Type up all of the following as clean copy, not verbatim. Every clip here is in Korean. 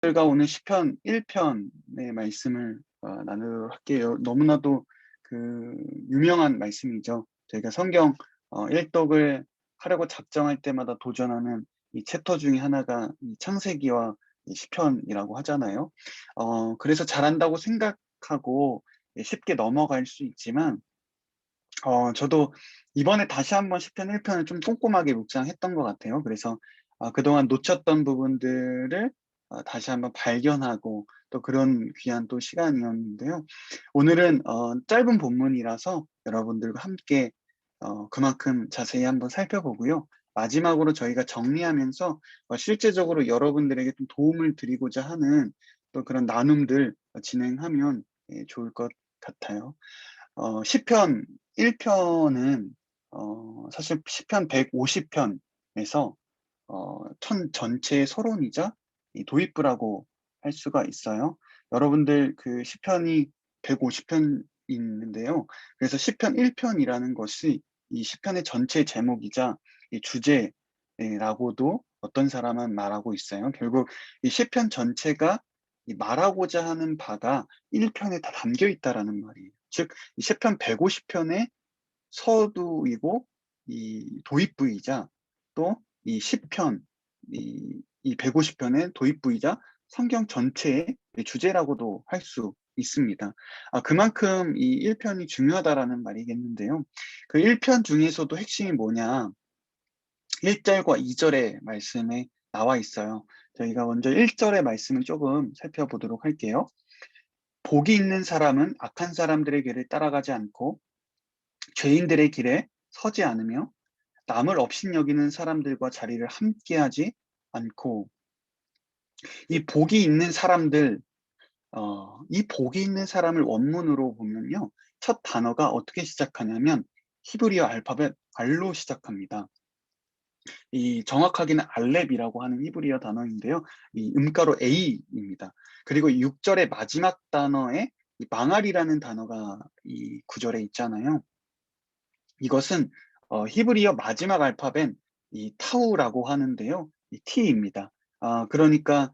가 오늘 시편 1편의 말씀을 나누도록 할게요. 너무나도 그 유명한 말씀이죠. 저희가 성경 일독을 하려고 작정할 때마다 도전하는 이 챕터 중에 하나가 이 창세기와 이 시편이라고 하잖아요. 그래서 잘한다고 생각하고 쉽게 넘어갈 수 있지만 저도 이번에 다시 한번 시편 1편을 좀 꼼꼼하게 묵상했던 것 같아요. 그래서 그동안 놓쳤던 부분들을 다시 한번 발견하고 또 그런 귀한 또 시간이었는데요. 오늘은 짧은 본문이라서 여러분들과 함께 그만큼 자세히 한번 살펴보고요. 마지막으로 저희가 정리하면서 실제적으로 여러분들에게 좀 도움을 드리고자 하는 또 그런 나눔들 진행하면 좋을 것 같아요. 시편 1편은 사실 시편 150편에서 천 전체의 서론이자 이 도입부라고 할 수가 있어요. 여러분들 그 시편이 150편 있는데요. 그래서 시편 1편이라는 것이 이 시편의 전체 제목이자 이 주제라고도 어떤 사람은 말하고 있어요. 결국 이 시편 전체가 이 말하고자 하는 바가 1편에 다 담겨 있다라는 말이에요. 즉, 이 시편 150편의 서두이고 이 도입부이자 또 이 시편 이 150편의 도입부이자 성경 전체의 주제라고도 할 수 있습니다. 그만큼 이 1편이 중요하다라는 말이겠는데요. 그 1편 중에서도 핵심이 뭐냐? 1절과 2절의 말씀에 나와 있어요. 저희가 먼저 1절의 말씀을 조금 살펴보도록 할게요. 복이 있는 사람은 악한 사람들의 길을 따라가지 않고 죄인들의 길에 서지 않으며 남을 업신여기는 사람들과 자리를 함께하지 않고. 이 복이 있는 사람들, 이 복이 있는 사람을 원문으로 보면요, 첫 단어가 어떻게 시작하냐면 히브리어 알파벳 R로 시작합니다. 이 정확하게는 알렙이라고 하는 히브리어 단어인데요, 이 음가로 A입니다. 그리고 6절의 마지막 단어에 이 망할이라는 단어가 이 구절에 있잖아요. 이것은 히브리어 마지막 알파벳 이 타우라고 하는데요. 이 T입니다. 그러니까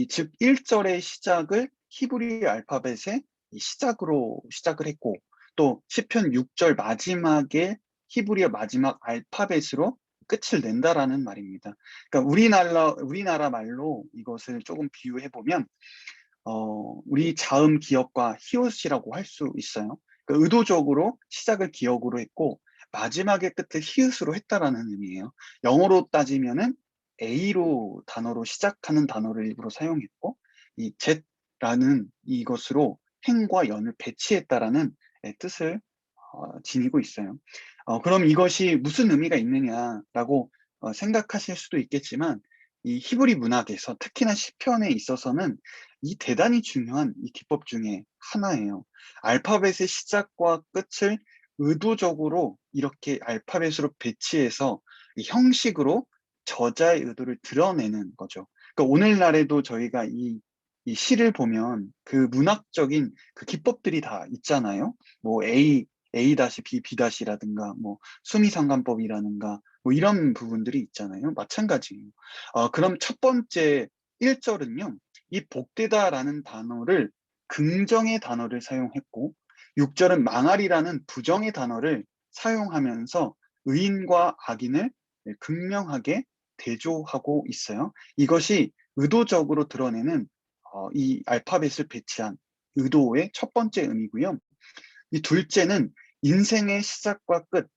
즉 1절의 시작을 히브리 알파벳의 이 시작으로 시작을 했고 또 시편 6절 마지막에 히브리어 마지막 알파벳으로 끝을 낸다라는 말입니다. 그러니까 우리나라 말로 이것을 조금 비유해 보면 우리 자음 기억과 히읗이라고 할 수 있어요. 그러니까 의도적으로 시작을 기억으로 했고 마지막의 끝을 히읗으로 했다라는 의미예요. 영어로 따지면은 A로 단어로 시작하는 단어를 일부러 사용했고 이 Z라는 이것으로 행과 연을 배치했다라는 뜻을 지니고 있어요. 그럼 이것이 무슨 의미가 있느냐라고 생각하실 수도 있겠지만 이 히브리 문학에서 특히나 시편에 있어서는 이 대단히 중요한 이 기법 중에 하나예요. 알파벳의 시작과 끝을 의도적으로 이렇게 알파벳으로 배치해서 이 형식으로 저자의 의도를 드러내는 거죠. 그러니까 오늘날에도 저희가 이 시를 보면 그 문학적인 그 기법들이 다 있잖아요. 뭐 A-B, B-라든가 뭐 수미상관법이라든가 뭐 이런 부분들이 있잖아요. 마찬가지예요. 그럼 첫 번째 1절은요. 이 복되다라는 단어를 긍정의 단어를 사용했고 6절은 망할이라는 부정의 단어를 사용하면서 의인과 악인을 극명하게 대조하고 있어요. 이것이 의도적으로 드러내는 이 알파벳을 배치한 의도의 첫 번째 의미고요. 이 둘째는 인생의 시작과 끝,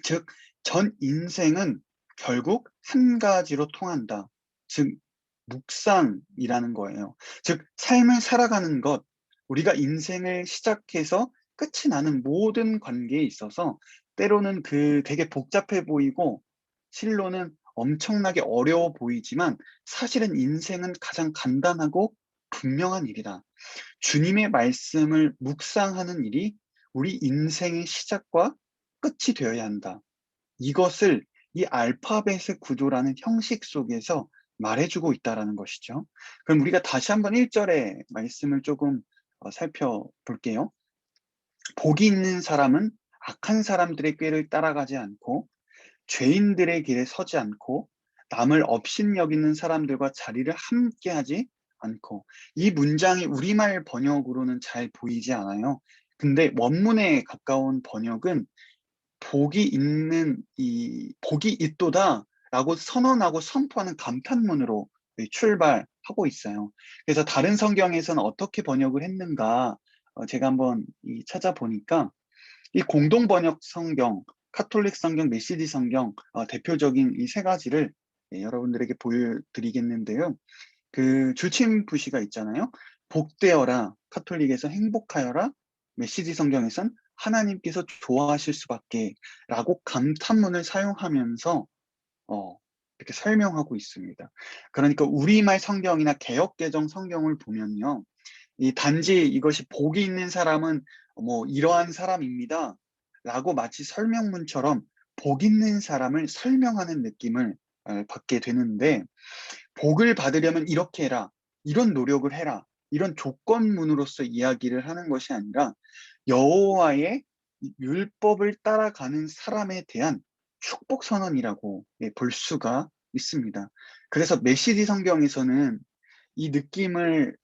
즉, 전 인생은 결국 한 가지로 통한다. 즉, 묵상이라는 거예요. 즉, 삶을 살아가는 것, 우리가 인생을 시작해서 끝이 나는 모든 관계에 있어서 때로는 그 되게 복잡해 보이고 실로는 엄청나게 어려워 보이지만 사실은 인생은 가장 간단하고 분명한 일이다. 주님의 말씀을 묵상하는 일이 우리 인생의 시작과 끝이 되어야 한다. 이것을 이 알파벳의 구조라는 형식 속에서 말해주고 있다라는 것이죠. 그럼 우리가 다시 한번 1절의 말씀을 조금 살펴볼게요. 복이 있는 사람은 악한 사람들의 꾀를 따라가지 않고 죄인들의 길에 서지 않고 남을 업신여기는 사람들과 자리를 함께하지 않고, 이 문장이 우리말 번역으로는 잘 보이지 않아요. 근데 원문에 가까운 번역은 복이 있도다라고 선언하고 선포하는 감탄문으로 출발하고 있어요. 그래서 다른 성경에서는 어떻게 번역을 했는가, 제가 한번 찾아보니까 이 공동 번역 성경, 카톨릭 성경, 메시지 성경, 대표적인 이 세 가지를 여러분들에게 보여드리겠는데요. 그 주침부시가 있잖아요. 복되어라, 카톨릭에서 행복하여라, 메시지 성경에선 하나님께서 좋아하실 수밖에 라고 감탄문을 사용하면서 이렇게 설명하고 있습니다. 그러니까 우리말 성경이나 개역개정 성경을 보면요. 이 단지 이것이 복이 있는 사람은 뭐 이러한 사람입니다. 라고 마치 설명문처럼 복 있는 사람을 설명하는 느낌을 받게 되는데, 복을 받으려면 이렇게 해라, 이런 노력을 해라, 이런 조건문으로서 이야기를 하는 것이 아니라 여호와의 율법을 따라가는 사람에 대한 축복 선언이라고 볼 수가 있습니다. 그래서 메시지 성경에서는 이 느낌을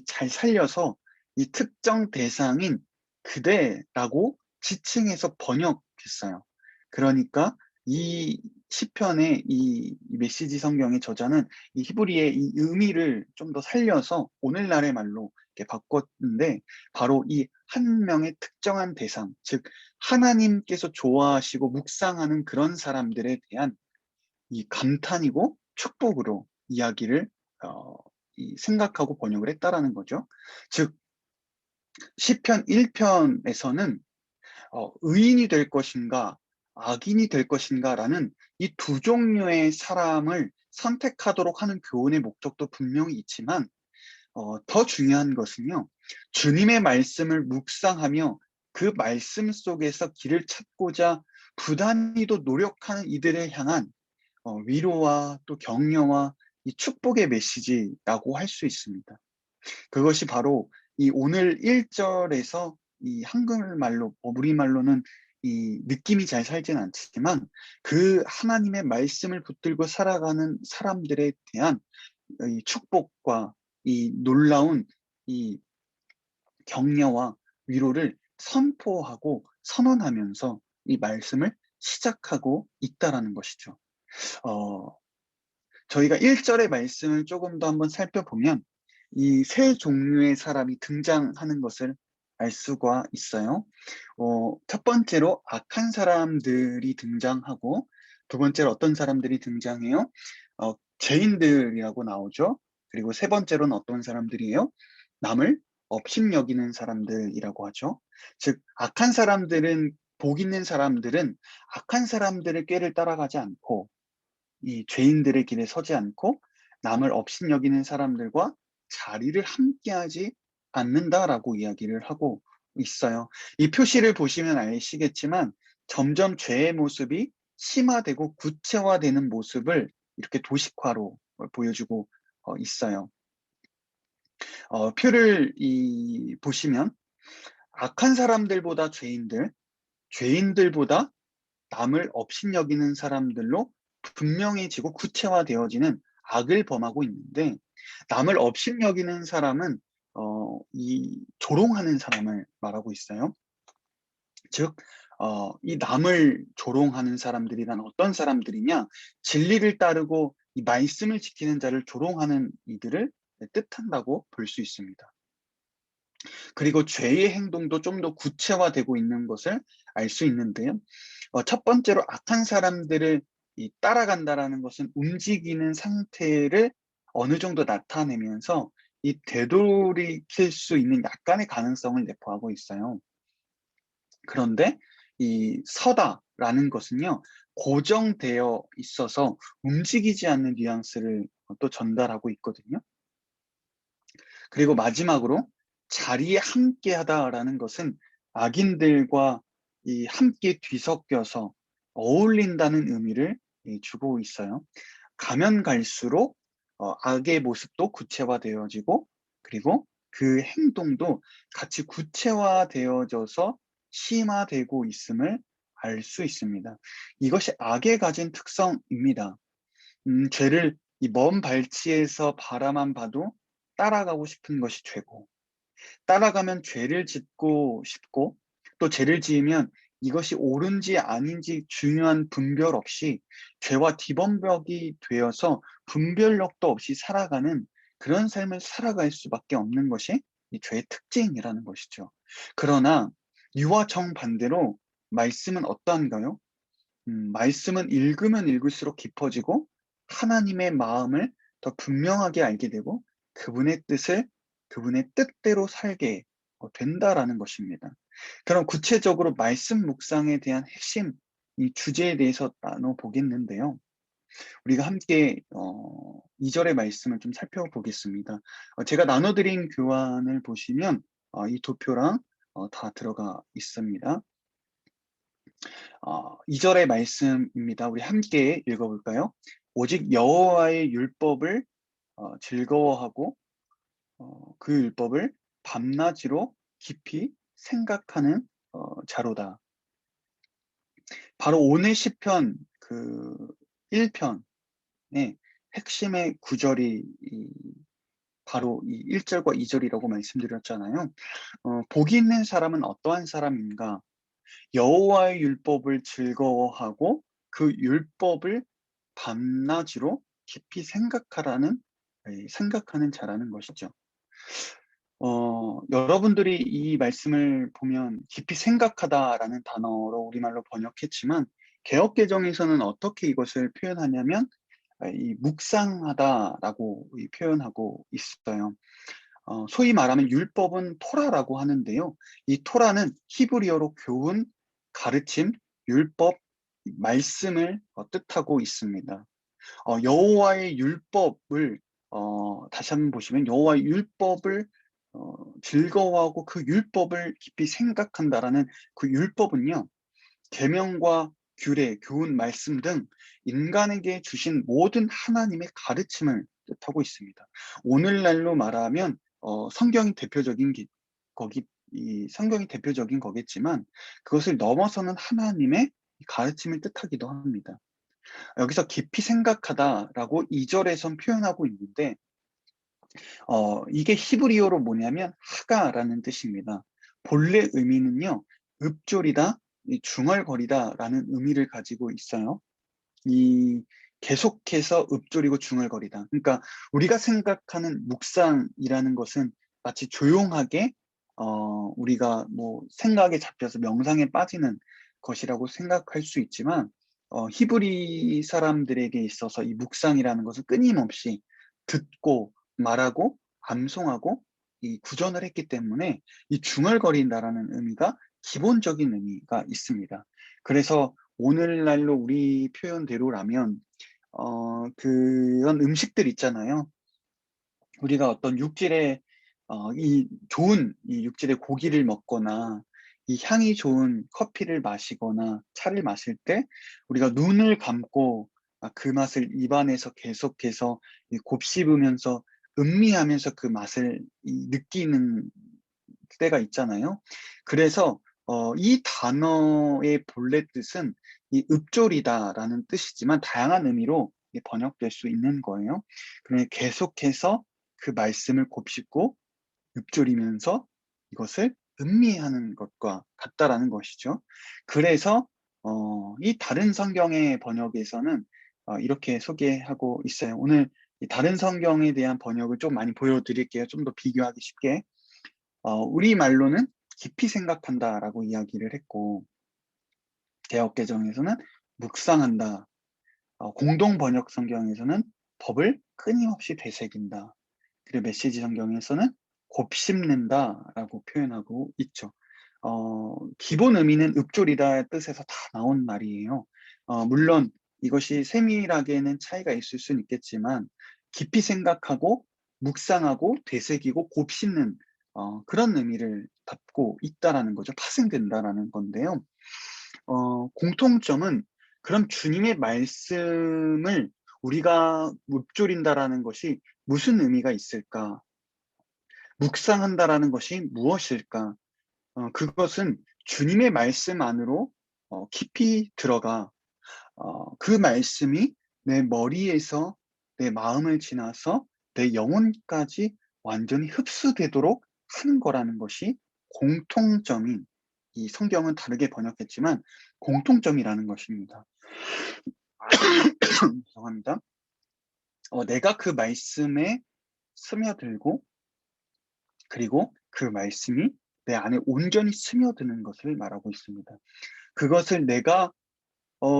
잘 살려서 이 특정 대상인 그대라고 지칭해서 번역했어요. 그러니까 이 시편의 이 메시지 성경의 저자는 이 히브리의 이 의미를 좀 더 살려서 오늘날의 말로 이렇게 바꿨는데, 바로 이 한 명의 특정한 대상, 즉 하나님께서 좋아하시고 묵상하는 그런 사람들에 대한 이 감탄이고 축복으로 이야기를 어, 생각하고 번역을 했다라는 거죠. 즉 시편 1편에서는 의인이 될 것인가 악인이 될 것인가라는 이 두 종류의 사람을 선택하도록 하는 교훈의 목적도 분명히 있지만, 더 중요한 것은요, 주님의 말씀을 묵상하며 그 말씀 속에서 길을 찾고자 부단히도 노력하는 이들을 향한 위로와 또 격려와 이 축복의 메시지라고 할 수 있습니다. 그것이 바로 이 오늘 1절에서 이 한글말로, 우리말로는 이 느낌이 잘 살진 않지만 그 하나님의 말씀을 붙들고 살아가는 사람들에 대한 이 축복과 이 놀라운 이 격려와 위로를 선포하고 선언하면서 이 말씀을 시작하고 있다라는 것이죠. 어, 저희가 1절의 말씀을 조금 더 한번 살펴보면 이 세 종류의 사람이 등장하는 것을 알 수가 있어요. 첫 번째로 악한 사람들이 등장하고, 두 번째로 어떤 사람들이 등장해요? 죄인들이라고 나오죠. 그리고 세 번째로는 어떤 사람들이에요? 남을 업신여기는 사람들이라고 하죠. 즉 악한 사람들은, 복 있는 사람들은 악한 사람들의 꾀를 따라가지 않고 이 죄인들의 길에 서지 않고 남을 업신여기는 사람들과 자리를 함께하지 않는다라고 이야기를 하고 있어요. 이 표시를 보시면 아시겠지만 점점 죄의 모습이 심화되고 구체화되는 모습을 이렇게 도식화로 보여주고 있어요. 표를 보시면 악한 사람들보다 죄인들, 죄인들보다 남을 업신여기는 사람들로 분명해지고 구체화되어지는 악을 범하고 있는데, 남을 업신여기는 사람은 이 조롱하는 사람을 말하고 있어요. 즉, 이 남을 조롱하는 사람들이란 어떤 사람들이냐? 진리를 따르고 이 말씀을 지키는 자를 조롱하는 이들을 뜻한다고 볼 수 있습니다. 그리고 죄의 행동도 좀 더 구체화되고 있는 것을 알 수 있는데요. 첫 번째로 악한 사람들을 따라간다라는 것은 움직이는 상태를 어느 정도 나타내면서 이 되돌이킬 수 있는 약간의 가능성을 내포하고 있어요. 그런데 이 서다라는 것은요, 고정되어 있어서 움직이지 않는 뉘앙스를 또 전달하고 있거든요. 그리고 마지막으로 자리에 함께하다라는 것은 악인들과 이 함께 뒤섞여서 어울린다는 의미를 주고 있어요. 가면 갈수록 악의 모습도 구체화되어지고, 그리고 그 행동도 같이 구체화되어져서 심화되고 있음을 알 수 있습니다. 이것이 악에 가진 특성입니다. 죄를 이 먼 발치에서 바라만 봐도 따라가고 싶은 것이 죄고, 따라가면 죄를 짓고 싶고, 또 죄를 지으면 이것이 옳은지 아닌지 중요한 분별 없이 죄와 뒤범벅이 되어서 분별력도 없이 살아가는 그런 삶을 살아갈 수밖에 없는 것이 이 죄의 특징이라는 것이죠. 그러나 이와 정반대로 말씀은 어떠한가요? 말씀은 읽으면 읽을수록 깊어지고 하나님의 마음을 더 분명하게 알게 되고 그분의 뜻을 그분의 뜻대로 살게 된다라는 것입니다. 그럼 구체적으로 말씀 묵상에 대한 핵심 이 주제에 대해서 나눠 보겠는데요. 우리가 함께 2절의 말씀을 좀 살펴보겠습니다. 제가 나눠드린 교환을 보시면 이 도표랑 다 들어가 있습니다. 2절의 말씀입니다. 우리 함께 읽어볼까요? 오직 여호와의 율법을 즐거워하고 그 율법을 밤낮으로 깊이 생각하는 자로다. 바로 오늘 시편 그 1편의 핵심의 구절이 바로 이 1절과 2절이라고 말씀드렸잖아요. 복이 있는 사람은 어떠한 사람인가? 여호와의 율법을 즐거워하고 그 율법을 밤낮으로 깊이 생각하는 자라는 것이죠. 여러분들이 이 말씀을 보면 깊이 생각하다라는 단어로 우리말로 번역했지만 개역개정에서는 어떻게 이것을 표현하냐면 이 묵상하다라고 표현하고 있어요. 소위 말하면 율법은 토라라고 하는데요. 이 토라는 히브리어로 교훈, 가르침, 율법, 말씀을 뜻하고 있습니다. 여호와의 율법을 다시 한번 보시면 여호와의 율법을 즐거워하고 그 율법을 깊이 생각한다라는 그 율법은요. 계명과 규례, 교훈, 말씀 등 인간에게 주신 모든 하나님의 가르침을 뜻하고 있습니다. 오늘날로 말하면 성경이 대표적인 이 성경이 대표적인 거겠지만 그것을 넘어서는 하나님의 가르침을 뜻하기도 합니다. 여기서 깊이 생각하다라고 2절에선 표현하고 있는데 이게 히브리어로 뭐냐면 하가라는 뜻입니다. 본래 의미는요. 읊조리다, 중얼거리다라는 의미를 가지고 있어요. 이 계속해서 읊조리고 중얼거리다. 그러니까 우리가 생각하는 묵상이라는 것은 마치 조용하게 우리가 뭐 생각에 잡혀서 명상에 빠지는 것이라고 생각할 수 있지만 히브리 사람들에게 있어서 이 묵상이라는 것은 끊임없이 듣고 말하고 암송하고 이 구전을 했기 때문에 이 중얼거린다라는 의미가 기본적인 의미가 있습니다. 그래서 오늘날로 우리 표현대로라면 그런 음식들 있잖아요. 우리가 어떤 육질의 이 좋은 이 육질의 고기를 먹거나 이 향이 좋은 커피를 마시거나 차를 마실 때 우리가 눈을 감고 그 맛을 입안에서 계속해서 곱씹으면서 음미하면서 그 맛을 느끼는 때가 있잖아요. 그래서 이 단어의 본래 뜻은 이 읊조리다라는 뜻이지만 다양한 의미로 번역될 수 있는 거예요. 그러니 계속해서 그 말씀을 곱씹고 읊조리면서 이것을 음미하는 것과 같다라는 것이죠. 그래서 이 다른 성경의 번역에서는 이렇게 소개하고 있어요. 오늘 이 다른 성경에 대한 번역을 좀 많이 보여드릴게요. 좀 더 비교하기 쉽게. 우리말로는 깊이 생각한다라고 이야기를 했고, 개역개정에서는 묵상한다. 공동 번역 성경에서는 법을 끊임없이 되새긴다. 그리고 메시지 성경에서는 곱씹는다라고 표현하고 있죠. 기본 의미는 읊조리다의 뜻에서 다 나온 말이에요. 물론 이것이 세밀하게는 차이가 있을 수는 있겠지만 깊이 생각하고 묵상하고 되새기고 곱씹는 그런 의미를 담고 있다라는 거죠. 파생된다라는 건데요. 공통점은 그럼 주님의 말씀을 우리가 읊조린다라는 것이 무슨 의미가 있을까? 묵상한다라는 것이 무엇일까? 그것은 주님의 말씀 안으로 깊이 들어가 그 말씀이 내 머리에서 내 마음을 지나서 내 영혼까지 완전히 흡수되도록 하는 거라는 것이 공통점인, 이 성경은 다르게 번역했지만 공통점이라는 것입니다. 죄송합니다. 내가 그 말씀에 스며들고 그리고 그 말씀이 내 안에 온전히 스며드는 것을 말하고 있습니다. 그것을 내가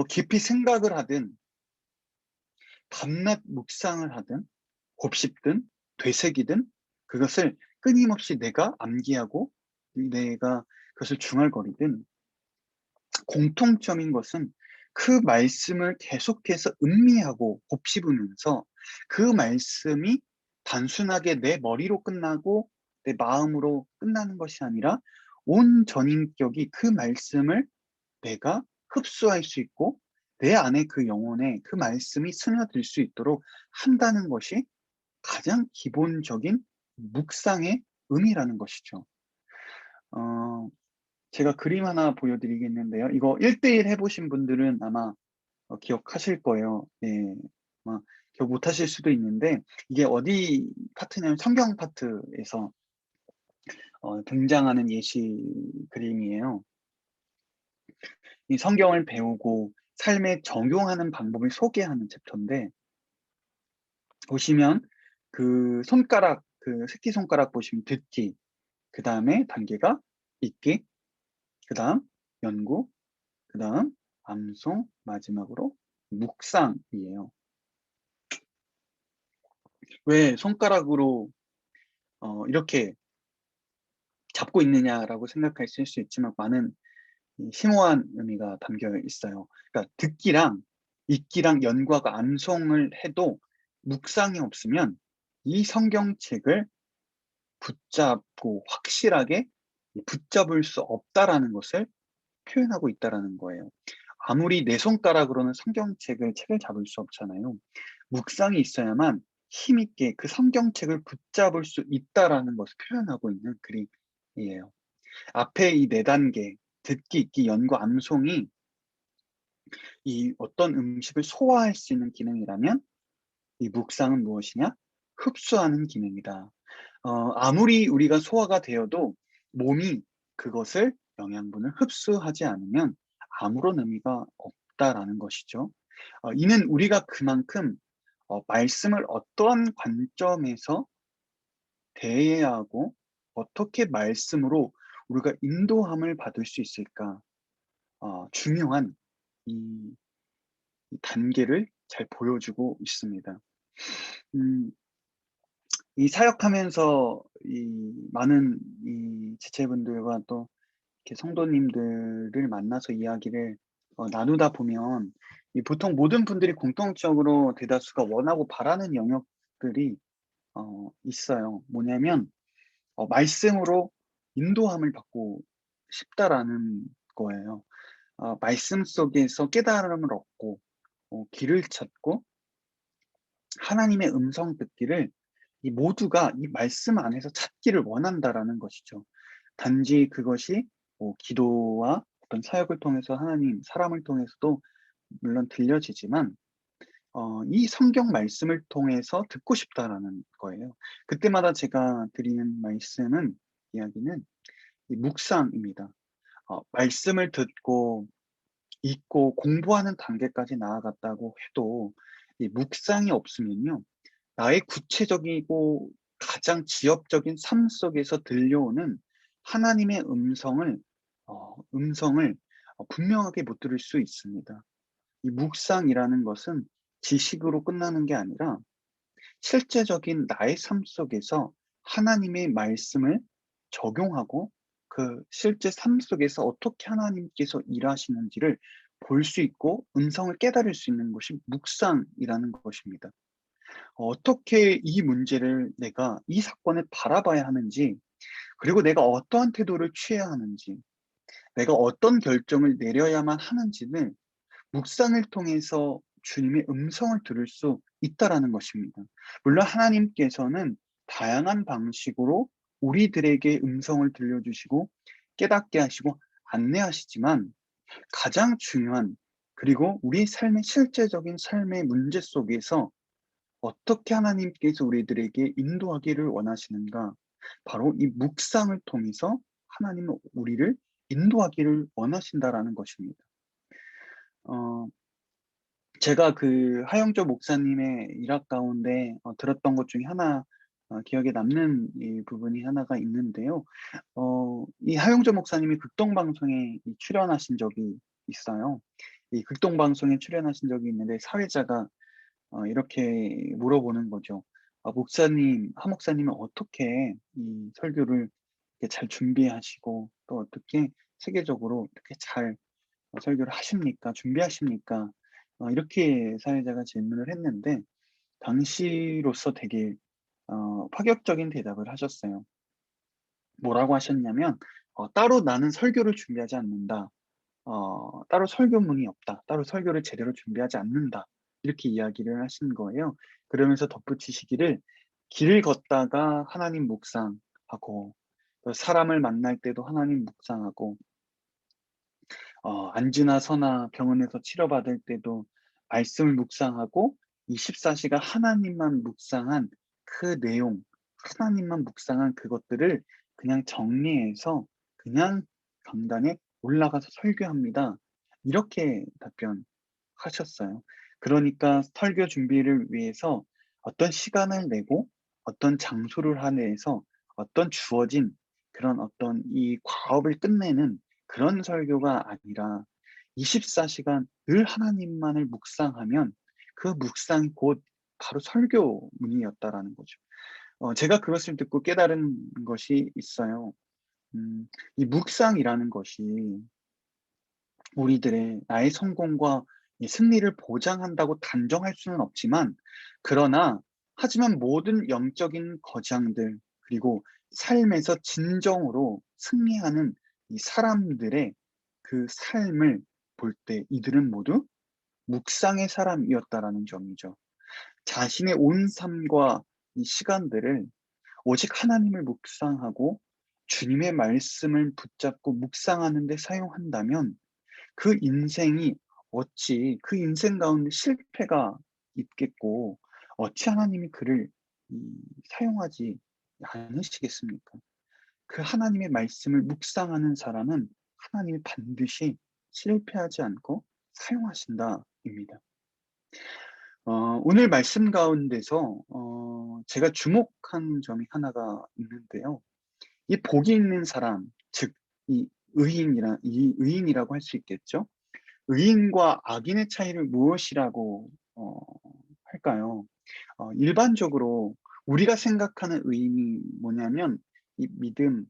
깊이 생각을 하든 밤낮 묵상을 하든 곱씹든 되새기든 그것을 끊임없이 내가 암기하고 내가 그것을 중얼거리든 공통점인 것은 그 말씀을 계속해서 음미하고 곱씹으면서 그 말씀이 단순하게 내 머리로 끝나고 내 마음으로 끝나는 것이 아니라 온 전인격이 그 말씀을 내가 흡수할 수 있고 내 안에 그 영혼에 그 말씀이 스며들 수 있도록 한다는 것이 가장 기본적인 묵상의 의미라는 것이죠. 어 제가 그림 하나 보여드리겠는데요. 이거 1:1 해 보신 분들은 아마 기억하실 거예요. 예. 아마 기억 못 하실 수도 있는데 이게 어디 파트냐면 성경 파트에서 등장하는 예시 그림이에요. 이 성경을 배우고 삶에 적용하는 방법을 소개하는 챕터인데 보시면 그 손가락 그 새끼손가락 보시면 듣기, 그다음에 단계가 읽기, 그다음 연구, 그다음 암송, 마지막으로 묵상이에요. 왜 손가락으로 이렇게 잡고 있느냐라고 생각하실 수 있지만 많은 이 심오한 의미가 담겨 있어요. 그러니까 듣기랑 읽기랑 연구하고 암송을 해도 묵상이 없으면 이 성경책을 붙잡고 확실하게 붙잡을 수 없다라는 것을 표현하고 있다라는 거예요. 아무리 내 손가락으로는 책을 잡을 수 없잖아요. 묵상이 있어야만 힘있게 그 성경책을 붙잡을 수 있다라는 것을 표현하고 있는 그림이에요. 앞에 이 4단계, 듣기, 읽기, 연구, 암송이 이 어떤 음식을 소화할 수 있는 기능이라면 이 묵상은 무엇이냐? 흡수하는 기능이다. 아무리 우리가 소화가 되어도 몸이 그것을 영양분을 흡수하지 않으면 아무런 의미가 없다라는 것이죠. 이는 우리가 그만큼 말씀을 어떠한 관점에서 대해야 하고 어떻게 말씀으로 우리가 인도함을 받을 수 있을까 중요한 이 단계를 잘 보여주고 있습니다. 음 이 사역하면서 이 많은 이 지체분들과 또 이렇게 성도님들을 만나서 이야기를 나누다 보면 이 보통 모든 분들이 공통적으로 대다수가 원하고 바라는 영역들이 있어요. 뭐냐면 말씀으로 인도함을 받고 싶다라는 거예요. 말씀 속에서 깨달음을 얻고 길을 찾고 하나님의 음성 듣기를 이 모두가 이 말씀 안에서 찾기를 원한다라는 것이죠. 단지 그것이 기도와 어떤 사역을 통해서 하나님, 사람을 통해서도 물론 들려지지만 이 성경 말씀을 통해서 듣고 싶다라는 거예요. 그때마다 제가 드리는 이야기는 이 묵상입니다. 말씀을 듣고 읽고 공부하는 단계까지 나아갔다고 해도 이 묵상이 없으면요. 나의 구체적이고 가장 지엽적인 삶 속에서 들려오는 하나님의 음성을 분명하게 못 들을 수 있습니다. 이 묵상이라는 것은 지식으로 끝나는 게 아니라 실제적인 나의 삶 속에서 하나님의 말씀을 적용하고 그 실제 삶 속에서 어떻게 하나님께서 일하시는지를 볼 수 있고 음성을 깨달을 수 있는 것이 묵상이라는 것입니다. 어떻게 이 문제를 내가 이 사건을 바라봐야 하는지, 그리고 내가 어떠한 태도를 취해야 하는지, 내가 어떤 결정을 내려야만 하는지는 묵상을 통해서 주님의 음성을 들을 수 있다라는 것입니다. 물론 하나님께서는 다양한 방식으로 우리들에게 음성을 들려주시고 깨닫게 하시고 안내하시지만 가장 중요한 그리고 우리 삶의 실제적인 삶의 문제 속에서 어떻게 하나님께서 우리들에게 인도하기를 원하시는가? 바로 이 묵상을 통해서 하나님은 우리를 인도하기를 원하신다라는 것입니다. 어 제가 그 하영조 목사님의 일학 가운데 들었던 것 중에 하나, 기억에 남는 이 부분이 하나가 있는데요. 이 하영조 목사님이 극동 방송에 출연하신 적이 있어요. 이 극동 방송에 출연하신 적이 있는데 사회자가 이렇게 물어보는 거죠. 목사님, 하 목사님은 어떻게 이 설교를 이렇게 잘 준비하시고 또 어떻게 체계적으로 이렇게 잘 설교를 하십니까? 준비하십니까? 이렇게 사회자가 질문을 했는데 당시로서 되게 파격적인 대답을 하셨어요. 뭐라고 하셨냐면 "따로 나는 설교를 준비하지 않는다. 따로 설교문이 없다. 따로 설교를 제대로 준비하지 않는다." 이렇게 이야기를 하신 거예요. 그러면서 덧붙이시기를 "길을 걷다가 하나님 묵상하고 또 사람을 만날 때도 하나님 묵상하고 안지나 서나 병원에서 치료받을 때도 말씀을 묵상하고 24 시간 하나님만 묵상한 그 내용, 하나님만 묵상한 그것들을 그냥 정리해서 그냥 강단에 올라가서 설교합니다." 이렇게 답변하셨어요. 그러니까 설교 준비를 위해서 어떤 시간을 내고 어떤 장소를 하내서 어떤 주어진 그런 어떤 이 과업을 끝내는 그런 설교가 아니라 24 시간 늘 하나님만을 묵상하면 그 묵상이 곧 바로 설교문이었다라는 거죠. 제가 그것을 듣고 깨달은 것이 있어요. 이 묵상이라는 것이 우리들의 나의 성공과 이 승리를 보장한다고 단정할 수는 없지만, 그러나 하지만 모든 영적인 거장들 그리고 삶에서 진정으로 승리하는 이 사람들의 그 삶을 볼 때 이들은 모두 묵상의 사람이었다라는 점이죠. 자신의 온 삶과 이 시간들을 오직 하나님을 묵상하고 주님의 말씀을 붙잡고 묵상하는 데 사용한다면 그 인생이 어찌 그 인생 가운데 실패가 있겠고 어찌 하나님이 그를 사용하지 않으시겠습니까? 그 하나님의 말씀을 묵상하는 사람은 하나님이 반드시 실패하지 않고 사용하신다입니다. 오늘 말씀 가운데서 제가 주목한 점이 하나가 있는데요. 이 복이 있는 사람, 즉 이 의인이라고 할 수 있겠죠. 의인과 악인의 차이를 무엇이라고 할까요? 일반적으로 우리가 생각하는 의인이 뭐냐면 이 믿음,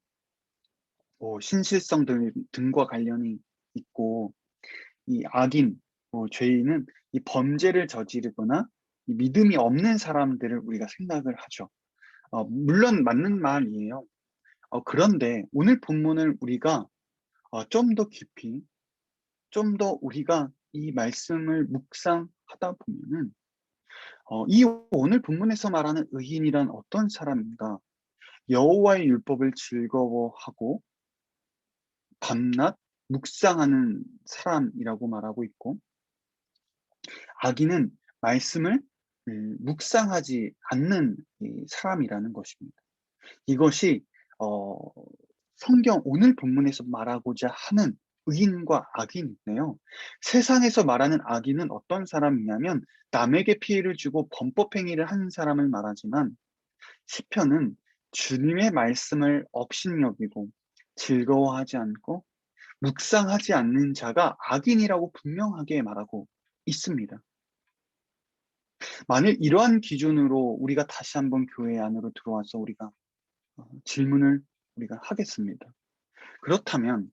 신실성 등과 관련이 있고, 이 악인, 죄인은 이 범죄를 저지르거나 이 믿음이 없는 사람들을 우리가 생각을 하죠. 물론 맞는 말이에요. 그런데 오늘 본문을 우리가 좀 더 깊이, 좀 더 우리가 이 말씀을 묵상하다 보면은 이 오늘 본문에서 말하는 의인이란 어떤 사람인가? 여호와의 율법을 즐거워하고 밤낮 묵상하는 사람이라고 말하고 있고, 악인은 말씀을 묵상하지 않는 이 사람이라는 것입니다. 이것이 어 성경 오늘 본문에서 말하고자 하는 의인과 악인인데요. 세상에서 말하는 악인은 어떤 사람이냐면 남에게 피해를 주고 범법 행위를 하는 사람을 말하지만, 시편은 주님의 말씀을 업신여기고 즐거워하지 않고 묵상하지 않는 자가 악인이라고 분명하게 말하고 있습니다. 만일 이러한 기준으로 우리가 다시 한번 교회 안으로 들어와서 우리가 질문을 우리가 하겠습니다. 그렇다면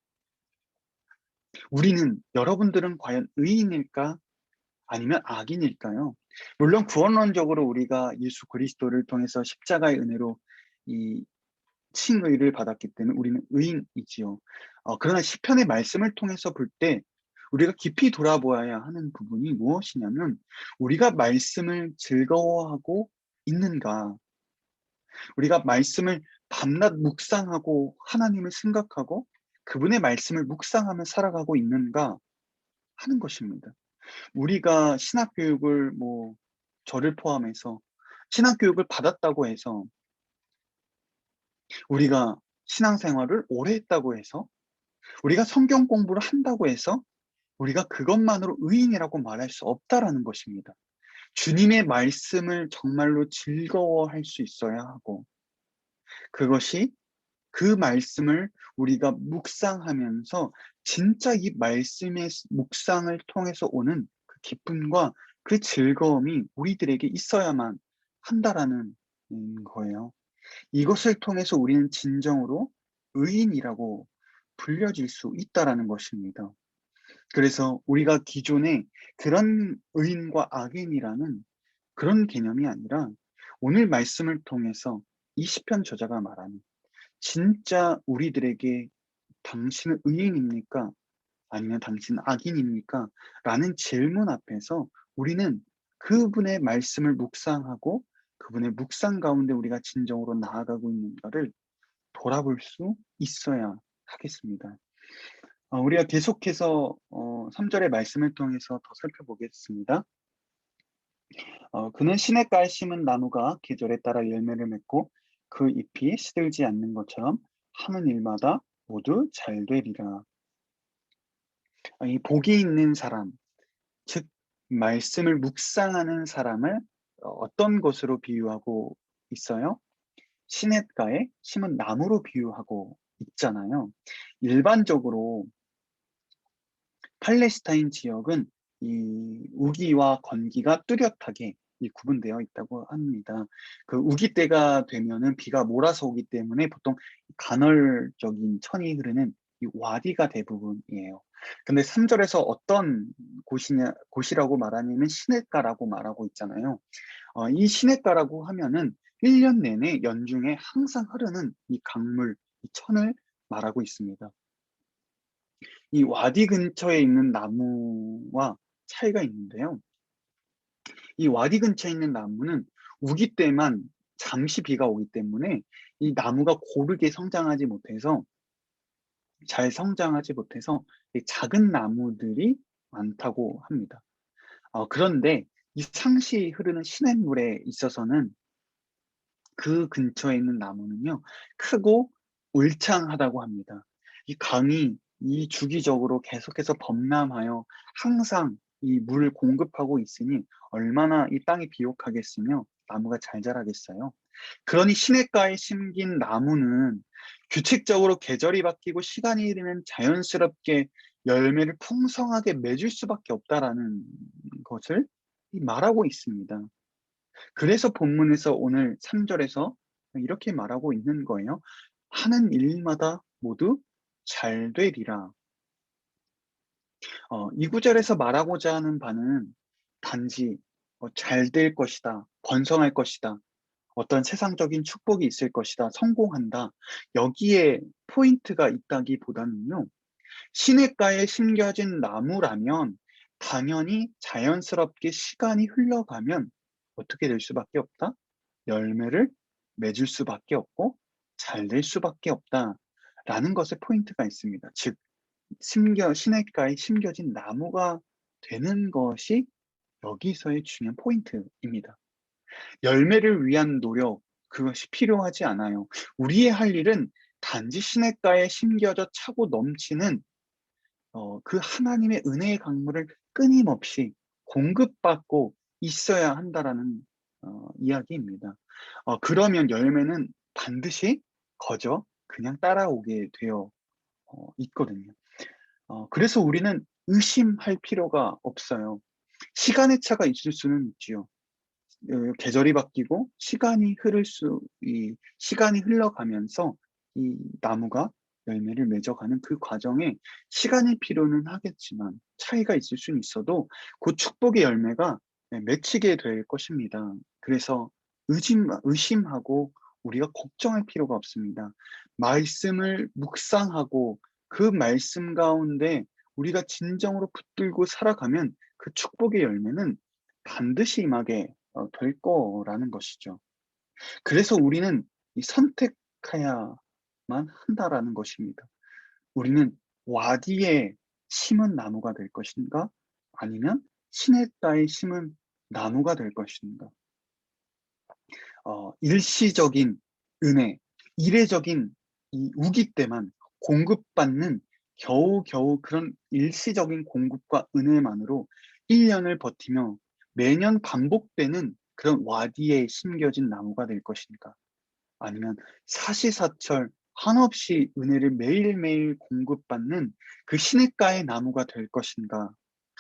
우리는, 여러분들은 과연 의인일까? 아니면 악인일까요? 물론 구원론적으로 우리가 예수 그리스도를 통해서 십자가의 은혜로 이 칭의를 받았기 때문에 우리는 의인이지요. 그러나 시편의 말씀을 통해서 볼 때 우리가 깊이 돌아보아야 하는 부분이 무엇이냐면, 우리가 말씀을 즐거워하고 있는가? 우리가 말씀을 밤낮 묵상하고 하나님을 생각하고 그분의 말씀을 묵상하며 살아가고 있는가 하는 것입니다. 우리가 신학 교육을 저를 포함해서 신학 교육을 받았다고 해서, 우리가 신앙생활을 오래 했다고 해서, 우리가 성경 공부를 한다고 해서 우리가 그것만으로 의인이라고 말할 수 없다라는 것입니다. 주님의 말씀을 정말로 즐거워할 수 있어야 하고, 그것이 그 말씀을 우리가 묵상하면서 진짜 이 말씀의 묵상을 통해서 오는 그 기쁨과 그 즐거움이 우리들에게 있어야만 한다라는 거예요. 이것을 통해서 우리는 진정으로 의인이라고 불려질 수 있다라는 것입니다. 그래서 우리가 기존에 그런 의인과 악인이라는 그런 개념이 아니라, 오늘 말씀을 통해서 이 시편 저자가 말하는 진짜 우리들에게 "당신은 의인입니까? 아니면 당신은 악인입니까?" 라는 질문 앞에서 우리는 그분의 말씀을 묵상하고 그분의 묵상 가운데 우리가 진정으로 나아가고 있는가를 돌아볼 수 있어야 하겠습니다. 우리가 계속해서 3 절의 말씀을 통해서 더 살펴보겠습니다. "그는 시냇가에 심은 나무가 계절에 따라 열매를 맺고 그 잎이 시들지 않는 것처럼 하는 일마다 모두 잘 되리라." 이 복이 있는 사람, 즉 말씀을 묵상하는 사람을 어떤 것으로 비유하고 있어요? 시냇가에 심은 나무로 비유하고 있잖아요. 일반적으로 팔레스타인 지역은 이 우기와 건기가 뚜렷하게 구분되어 있다고 합니다. 그 우기 때가 되면은 비가 몰아서 오기 때문에 보통 간헐적인 천이 흐르는 이 와디가 대부분이에요. 근데 3 절에서 어떤 곳이라고 말하냐면 시냇가라고 말하고 있잖아요. 이 시냇가라고 하면은 1년 내내 연중에 항상 흐르는 이 강물, 이 천을 말하고 있습니다. 이 와디 근처에 있는 나무와 차이가 있는데요. 이 와디 근처에 있는 나무는 우기 때만 잠시 비가 오기 때문에 이 나무가 고르게 성장하지 못해서, 잘 성장하지 못해서 이 작은 나무들이 많다고 합니다. 그런데 이 상시 흐르는 시냇물에 있어서는 그 근처에 있는 나무는요, 크고 울창하다고 합니다. 이 강이 이 주기적으로 계속해서 범람하여 항상 이 물을 공급하고 있으니 얼마나 이 땅이 비옥하겠으며 나무가 잘 자라겠어요. 그러니 시냇가에 심긴 나무는 규칙적으로 계절이 바뀌고 시간이 흐르면 자연스럽게 열매를 풍성하게 맺을 수밖에 없다라는 것을 말하고 있습니다. 그래서 본문에서 오늘 3 절에서 이렇게 말하고 있는 거예요. "하는 일마다 모두 잘 되리라." 이 구절에서 말하고자 하는 바는 단지 "잘 될 것이다. 번성할 것이다. 어떤 세상적인 축복이 있을 것이다. 성공한다." 여기에 포인트가 있다기보다는요, 시냇가에 심겨진 나무라면 당연히 자연스럽게 시간이 흘러가면 어떻게 될 수밖에 없다? 열매를 맺을 수밖에 없고 잘 될 수밖에 없다라는 것에 포인트가 있습니다. 즉 시냇가에 심겨진 나무가 되는 것이 여기서의 중요한 포인트입니다. 열매를 위한 노력, 그것이 필요하지 않아요. 우리의 할 일은 단지 시냇가에 심겨져 차고 넘치는 그 하나님의 은혜의 강물을 끊임없이 공급받고 있어야 한다라는 이야기입니다. 그러면 열매는 반드시 거저 그냥 따라오게 되어 있거든요. 그래서 우리는 의심할 필요가 없어요. 시간의 차가 있을 수는 있지요. 계절이 바뀌고 시간이 흘러가면서 이 나무가 열매를 맺어가는 그 과정에 시간이 필요는 하겠지만, 차이가 있을 수는 있어도 그 축복의 열매가 맺히게 될 것입니다. 그래서 의심하고 우리가 걱정할 필요가 없습니다. 말씀을 묵상하고 그 말씀 가운데 우리가 진정으로 붙들고 살아가면 그 축복의 열매는 반드시 임하게 될 거라는 것이죠. 그래서 우리는 이 선택해야만 한다라는 것입니다. 우리는 와디에 심은 나무가 될 것인가? 아니면 시냇가에 심은 나무가 될 것인가? 일시적인 은혜, 이례적인 이 우기 때만 공급받는 겨우겨우 그런 일시적인 공급과 은혜만으로 1년을 버티며 매년 반복되는 그런 와디에 심겨진 나무가 될 것인가? 아니면 사시사철 한없이 은혜를 매일매일 공급받는 그 시냇가의 나무가 될 것인가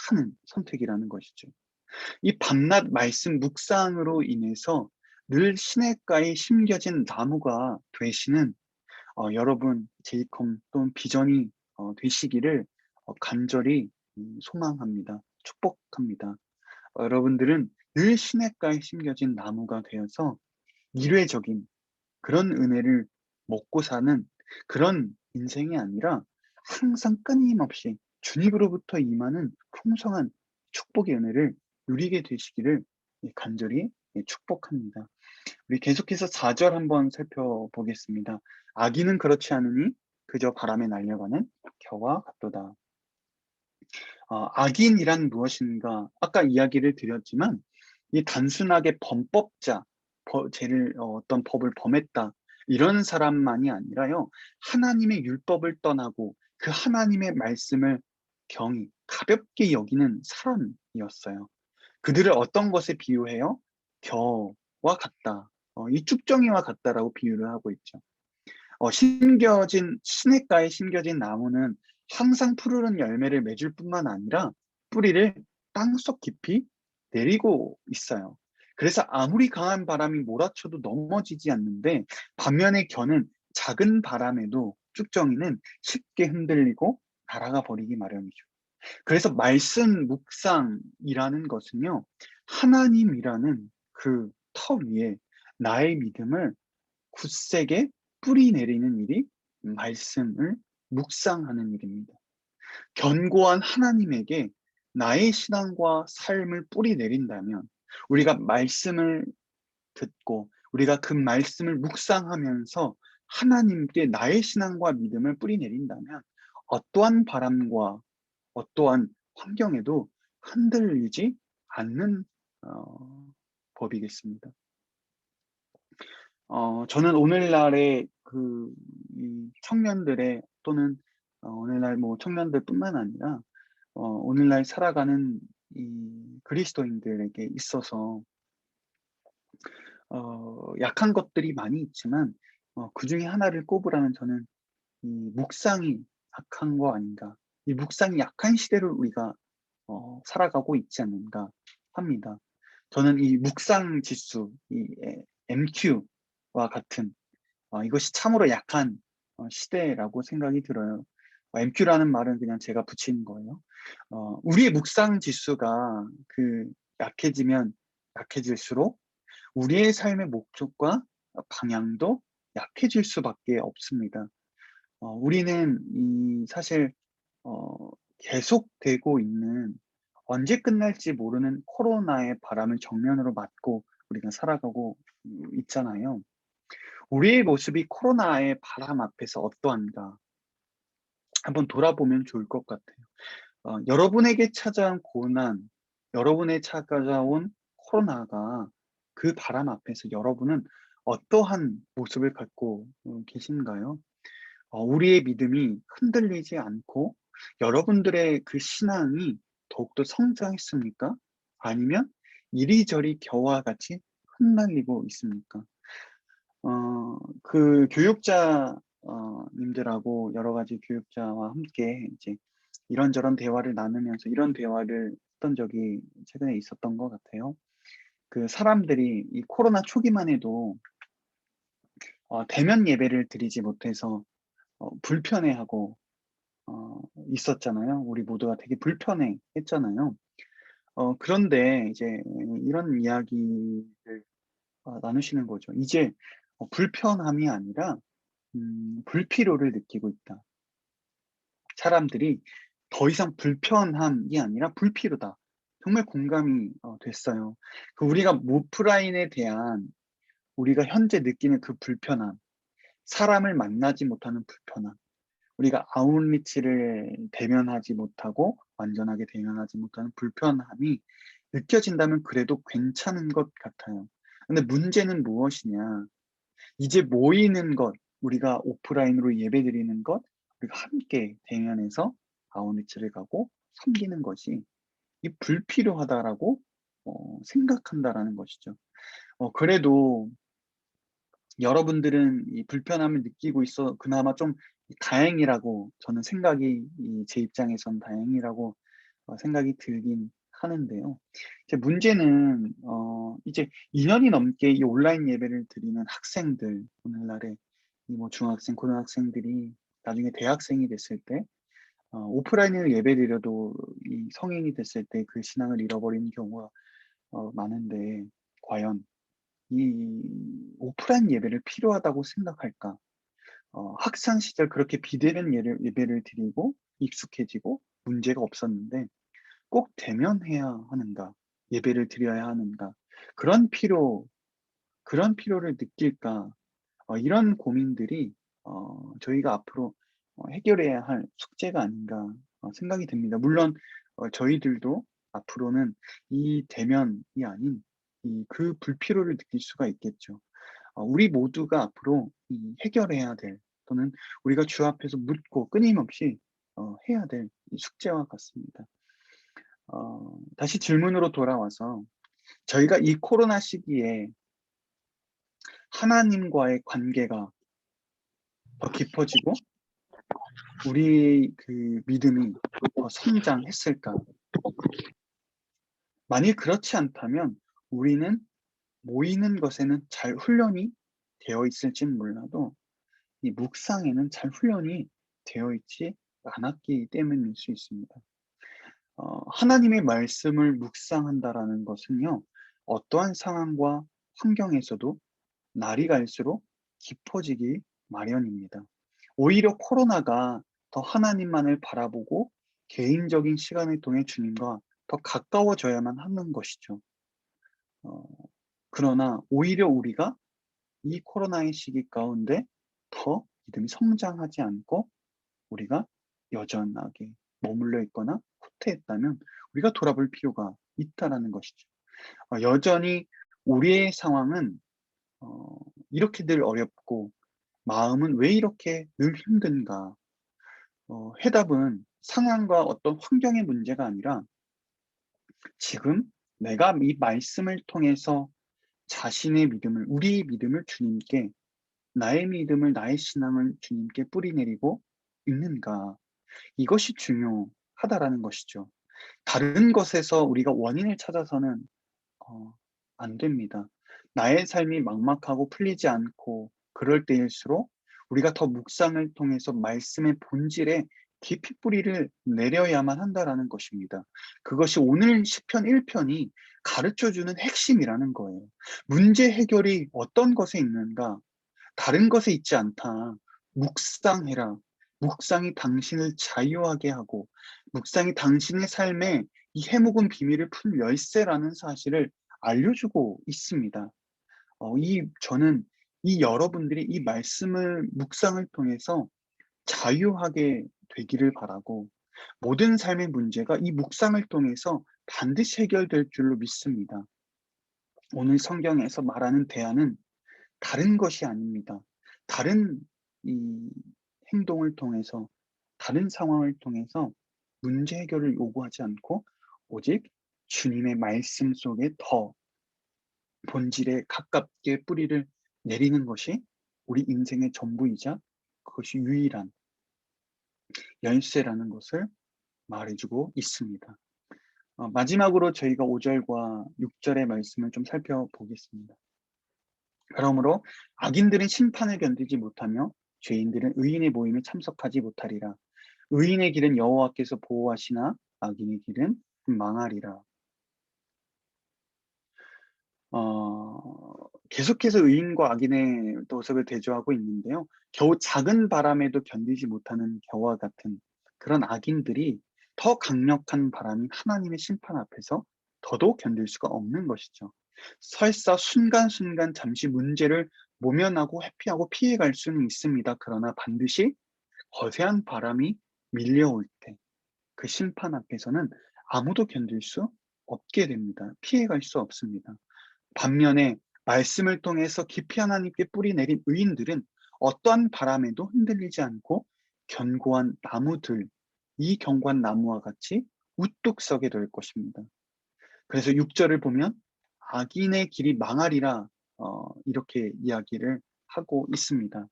하는 선택이라는 것이죠. 이 밤낮 말씀 묵상으로 인해서 늘 시냇가에 심겨진 나무가 되시는 여러분 제이컴 또는 비전이 되시기를 간절히 소망합니다. 축복합니다. 여러분들은 늘 시냇가에 심겨진 나무가 되어서 일회적인 그런 은혜를 먹고 사는 그런 인생이 아니라 항상 끊임없이 주님으로부터 임하는 풍성한 축복의 은혜를 누리게 되시기를 간절히 축복합니다. 우리 계속해서 4절 한번 살펴보겠습니다. 악인은 그렇지 않으니 그저 바람에 날려가는 겨와 같도다. 악인이란 무엇인가? 아까 이야기를 드렸지만 이 단순하게 범법자, 죄를 어떤 법을 범했다 이런 사람만이 아니라요. 하나님의 율법을 떠나고 그 하나님의 말씀을 경히 가볍게 여기는 사람이었어요. 그들을 어떤 것에 비유해요? 겨와 같다. 이 쭉정이와 같다라고 비유를 하고 있죠. 심겨진 시냇가에 심겨진 나무는 항상 푸르른 열매를 맺을 뿐만 아니라 뿌리를 땅속 깊이 내리고 있어요. 그래서 아무리 강한 바람이 몰아쳐도 넘어지지 않는데 반면에 겨는 작은 바람에도 쭉정이는 쉽게 흔들리고 날아가 버리기 마련이죠. 그래서 말씀 묵상이라는 것은요, 하나님이라는 그 터 위에 나의 믿음을 굳세게 뿌리 내리는 일이 말씀을 묵상하는 일입니다. 견고한 하나님에게 나의 신앙과 삶을 뿌리 내린다면 우리가 말씀을 듣고 우리가 그 말씀을 묵상하면서 하나님께 나의 신앙과 믿음을 뿌리 내린다면 어떠한 바람과 어떠한 환경에도 흔들리지 않는 법이겠습니다. 저는 오늘날의 이 청년들의 또는 오늘날 뭐 청년들뿐만 아니라 오늘날 살아가는 이 그리스도인들에게 있어서 약한 것들이 많이 있지만 그 중에 하나를 꼽으라면 저는 이 묵상이 약한 거 아닌가. 이 묵상이 약한 시대를 우리가 살아가고 있지 않는가 합니다. 저는 이 묵상 지수, 이 MQ와 같은 이것이 참으로 약한 시대라고 생각이 들어요. MQ라는 말은 그냥 제가 붙인 거예요. 우리의 묵상 지수가 약해지면 약해질수록 우리의 삶의 목적과 방향도 약해질 수밖에 없습니다. 우리는 사실 계속되고 있는 언제 끝날지 모르는 코로나의 바람을 정면으로 맞고 우리가 살아가고 있잖아요. 우리의 모습이 코로나의 바람 앞에서 어떠한가 한번 돌아보면 좋을 것 같아요. 여러분에게 찾아온 고난, 여러분에 찾아온 코로나가 그 바람 앞에서 여러분은 어떠한 모습을 갖고 계신가요? 우리의 믿음이 흔들리지 않고 여러분들의 그 신앙이 더욱더 성장했습니까? 아니면 이리저리 겨와 같이 흩날리고 있습니까? 그 교육자 님들하고 여러 가지 교육자와 함께 이제 이런저런 대화를 나누면서 이런 대화를 했던 적이 최근에 있었던 것 같아요. 그 사람들이 이 코로나 초기만 해도 대면 예배를 드리지 못해서 불편해하고 있었잖아요. 우리 모두가 되게 불편해했잖아요. 그런데 이제 이런 이야기를 나누시는 거죠. 이제 불편함이 아니라 불필요를 느끼고 있다. 사람들이 더 이상 불편함이 아니라 불필요다. 정말 공감이 됐어요. 우리가 오프라인에 대한 우리가 현재 느끼는 그 불편함, 사람을 만나지 못하는 불편함, 우리가 아웃리치를 대면하지 못하고 완전하게 대면하지 못하는 불편함이 느껴진다면 그래도 괜찮은 것 같아요. 근데 문제는 무엇이냐? 이제 모이는 것, 우리가 오프라인으로 예배드리는 것, 우리가 함께 대면해서 아우니츠를 가고 섬기는 것이 이 불필요하다라고 생각한다라는 것이죠. 그래도 여러분들은 이 불편함을 느끼고 있어 그나마 좀 다행이라고 저는 생각이 제 입장에선 다행이라고 생각이 들긴 하는데요. 이제 문제는 이제 2 년이 넘게 이 온라인 예배를 드리는 학생들, 오늘날의 이 뭐 중학생, 고등학생들이 나중에 대학생이 됐을 때 오프라인으로 예배드려도 이 성인이 됐을 때 그 신앙을 잃어버리는 경우가 많은데, 과연 이 오프라인 예배를 필요하다고 생각할까? 학창 시절 그렇게 비대면 예배를 드리고 익숙해지고 문제가 없었는데 꼭 대면해야 하는가? 예배를 드려야 하는가? 그런 그런 필요를 느낄까? 이런 고민들이 저희가 앞으로 해결해야 할 숙제가 아닌가 생각이 듭니다. 물론 저희들도 앞으로는 이 대면이 아닌 그 불필요를 느낄 수가 있겠죠. 우리 모두가 앞으로 이 해결해야 될, 또는 우리가 주 앞에서 묻고 끊임없이 해야 될 이 숙제와 같습니다. 다시 질문으로 돌아와서 저희가 이 코로나 시기에 하나님과의 관계가 더 깊어지고 우리의 그 믿음이 더 성장했을까? 만일 그렇지 않다면 우리는 모이는 것에는 잘 훈련이 되어 있을진 몰라도 이 묵상에는 잘 훈련이 되어 있지 않았기 때문일 수 있습니다. 하나님의 말씀을 묵상한다라는 것은요, 어떠한 상황과 환경에서도 날이 갈수록 깊어지기 마련입니다. 오히려 코로나가 더 하나님만을 바라보고 개인적인 시간을 통해 주님과 더 가까워져야만 하는 것이죠. 어, 그러나 오히려 우리가 이 코로나의 시기 가운데 더 믿음이 성장하지 않고 우리가 여전하게 머물러 있거나 후퇴했다면 우리가 돌아볼 필요가 있다라는 것이죠. 여전히 우리의 상황은 이렇게 늘 어렵고 마음은 왜 이렇게 늘 힘든가? 해답은 상황과 어떤 환경의 문제가 아니라 지금 내가 이 말씀을 통해서 자신의 믿음을, 우리의 믿음을 주님께, 나의 믿음을, 나의 신앙을 주님께 뿌리내리고 있는가? 이것이 중요하다라는 것이죠. 다른 것에서 우리가 원인을 찾아서는 어 안 됩니다. 나의 삶이 막막하고 풀리지 않고 그럴 때일수록 우리가 더 묵상을 통해서 말씀의 본질에 깊이 뿌리를 내려야만 한다라는 것입니다. 그것이 오늘 시편 1 편이 가르쳐 주는 핵심이라는 거예요. 문제 해결이 어떤 것에 있는가? 다른 것에 있지 않다. 묵상해라. 묵상이 당신을 자유하게 하고 묵상이 당신의 삶에 이 해묵은 비밀을 풀 열쇠라는 사실을 알려주고 있습니다. 저는 이 여러분들이 이 말씀을 묵상을 통해서 자유하게 되기를 바라고, 모든 삶의 문제가 이 묵상을 통해서 반드시 해결될 줄로 믿습니다. 오늘 성경에서 말하는 대안은 다른 것이 아닙니다. 다른 이 행동을 통해서, 다른 상황을 통해서 문제 해결을 요구하지 않고 오직 주님의 말씀 속에 더 본질에 가깝게 뿌리를 내리는 것이 우리 인생의 전부이자 그것이 유일한 열쇠라는 것을 말해주고 있습니다. 마지막으로 저희가 5 절과 6 절의 말씀을 좀 살펴보겠습니다. 그러므로 악인들은 심판을 견디지 못하며 죄인들은 의인의 모임에 참석하지 못하리라. 의인의 길은 여호와께서 보호하시나 악인의 길은 망하리라. 계속해서 의인과 악인의 모습을 대조하고 있는데요. 겨우 작은 바람에도 견디지 못하는 겨와 같은 그런 악인들이 더 강력한 바람인 하나님의 심판 앞에서 더더욱 견딜 수가 없는 것이죠. 설사 순간순간 잠시 문제를 모면하고 회피하고 피해갈 수는 있습니다. 그러나 반드시 거세한 바람이 밀려올 때 그 심판 앞에서는 아무도 견딜 수 없게 됩니다. 피해갈 수 없습니다. 반면에 말씀을 통해서 깊이 하나님께 뿌리 내린 의인들은 어떠한 바람에도 흔들리지 않고 견고한 나무들, 이 견고한 나무와 같이 우뚝 서게 될 것입니다. 그래서 6절을 보면 악인의 길이 망하리라 이렇게 이야기를 하고 있습니다.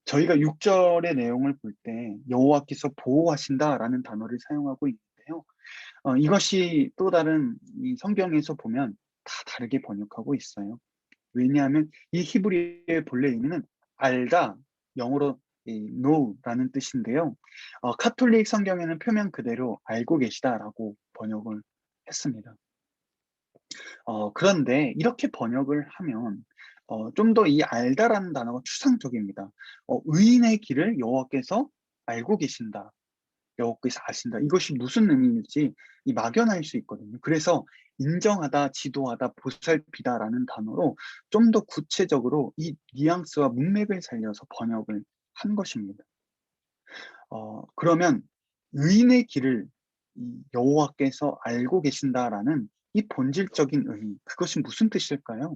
저희가 6절의 내용을 볼 때 여호와께서 보호하신다라는 단어를 사용하고 있는데요. 이것이 또 다른 이 성경에서 보면 다 다르게 번역하고 있어요. 왜냐하면 이 히브리어의 본래 의미는 알다, 영어로 know라는 뜻인데요. 카톨릭 성경에는 표면 그대로 알고 계시다라고 번역을 했습니다. 그런데 이렇게 번역을 하면 좀 더 이 알다라는 단어가 추상적입니다. 의인의 길을 여호와께서 알고 계신다. 여호와께서 아신다. 이것이 무슨 의미인지 막연할 수 있거든요. 그래서 인정하다, 지도하다, 보살피다라는 단어로 좀 더 구체적으로 이 뉘앙스와 문맥을 살려서 번역을 한 것입니다. 그러면 의인의 길을 여호와께서 알고 계신다라는 이 본질적인 의미, 그것이 무슨 뜻일까요?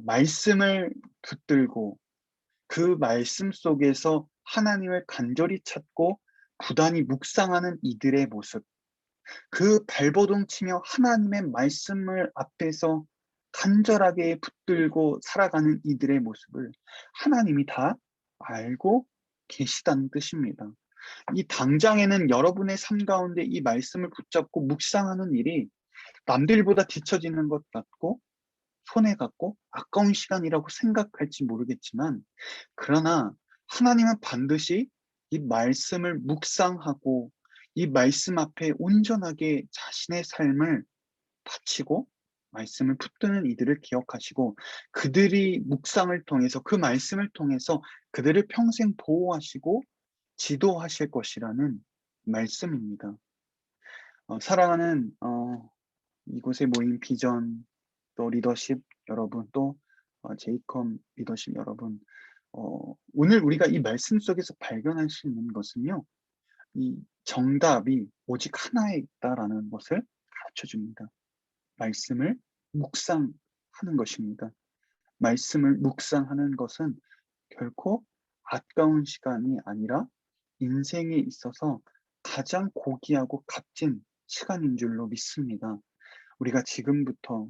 말씀을 붙들고 그 말씀 속에서 하나님을 간절히 찾고 부단히 묵상하는 이들의 모습, 그 발버둥 치며 하나님의 말씀을 앞에서 간절하게 붙들고 살아가는 이들의 모습을 하나님이 다 알고 계시다는 뜻입니다. 이 당장에는 여러분의 삶 가운데 이 말씀을 붙잡고 묵상하는 일이 남들보다 뒤처지는 것 같고 손해 같고 아까운 시간이라고 생각할지 모르겠지만, 그러나 하나님은 반드시 이 말씀을 묵상하고 이 말씀 앞에 온전하게 자신의 삶을 바치고 말씀을 붙드는 이들을 기억하시고 그들이 묵상을 통해서 그 말씀을 통해서 그들을 평생 보호하시고 지도하실 것이라는 말씀입니다. 사랑하는 이곳에 모인 비전 또 리더십 여러분, 또 제이컴 리더십 여러분, 오늘 우리가 이 말씀 속에서 발견할 수 있는 것은요, 이 정답이 오직 하나에 있다라는 것을 가르쳐 줍니다. 말씀을 묵상하는 것입니다. 말씀을 묵상하는 것은 결코 아까운 시간이 아니라 인생에 있어서 가장 고귀하고 값진 시간인 줄로 믿습니다. 우리가 지금부터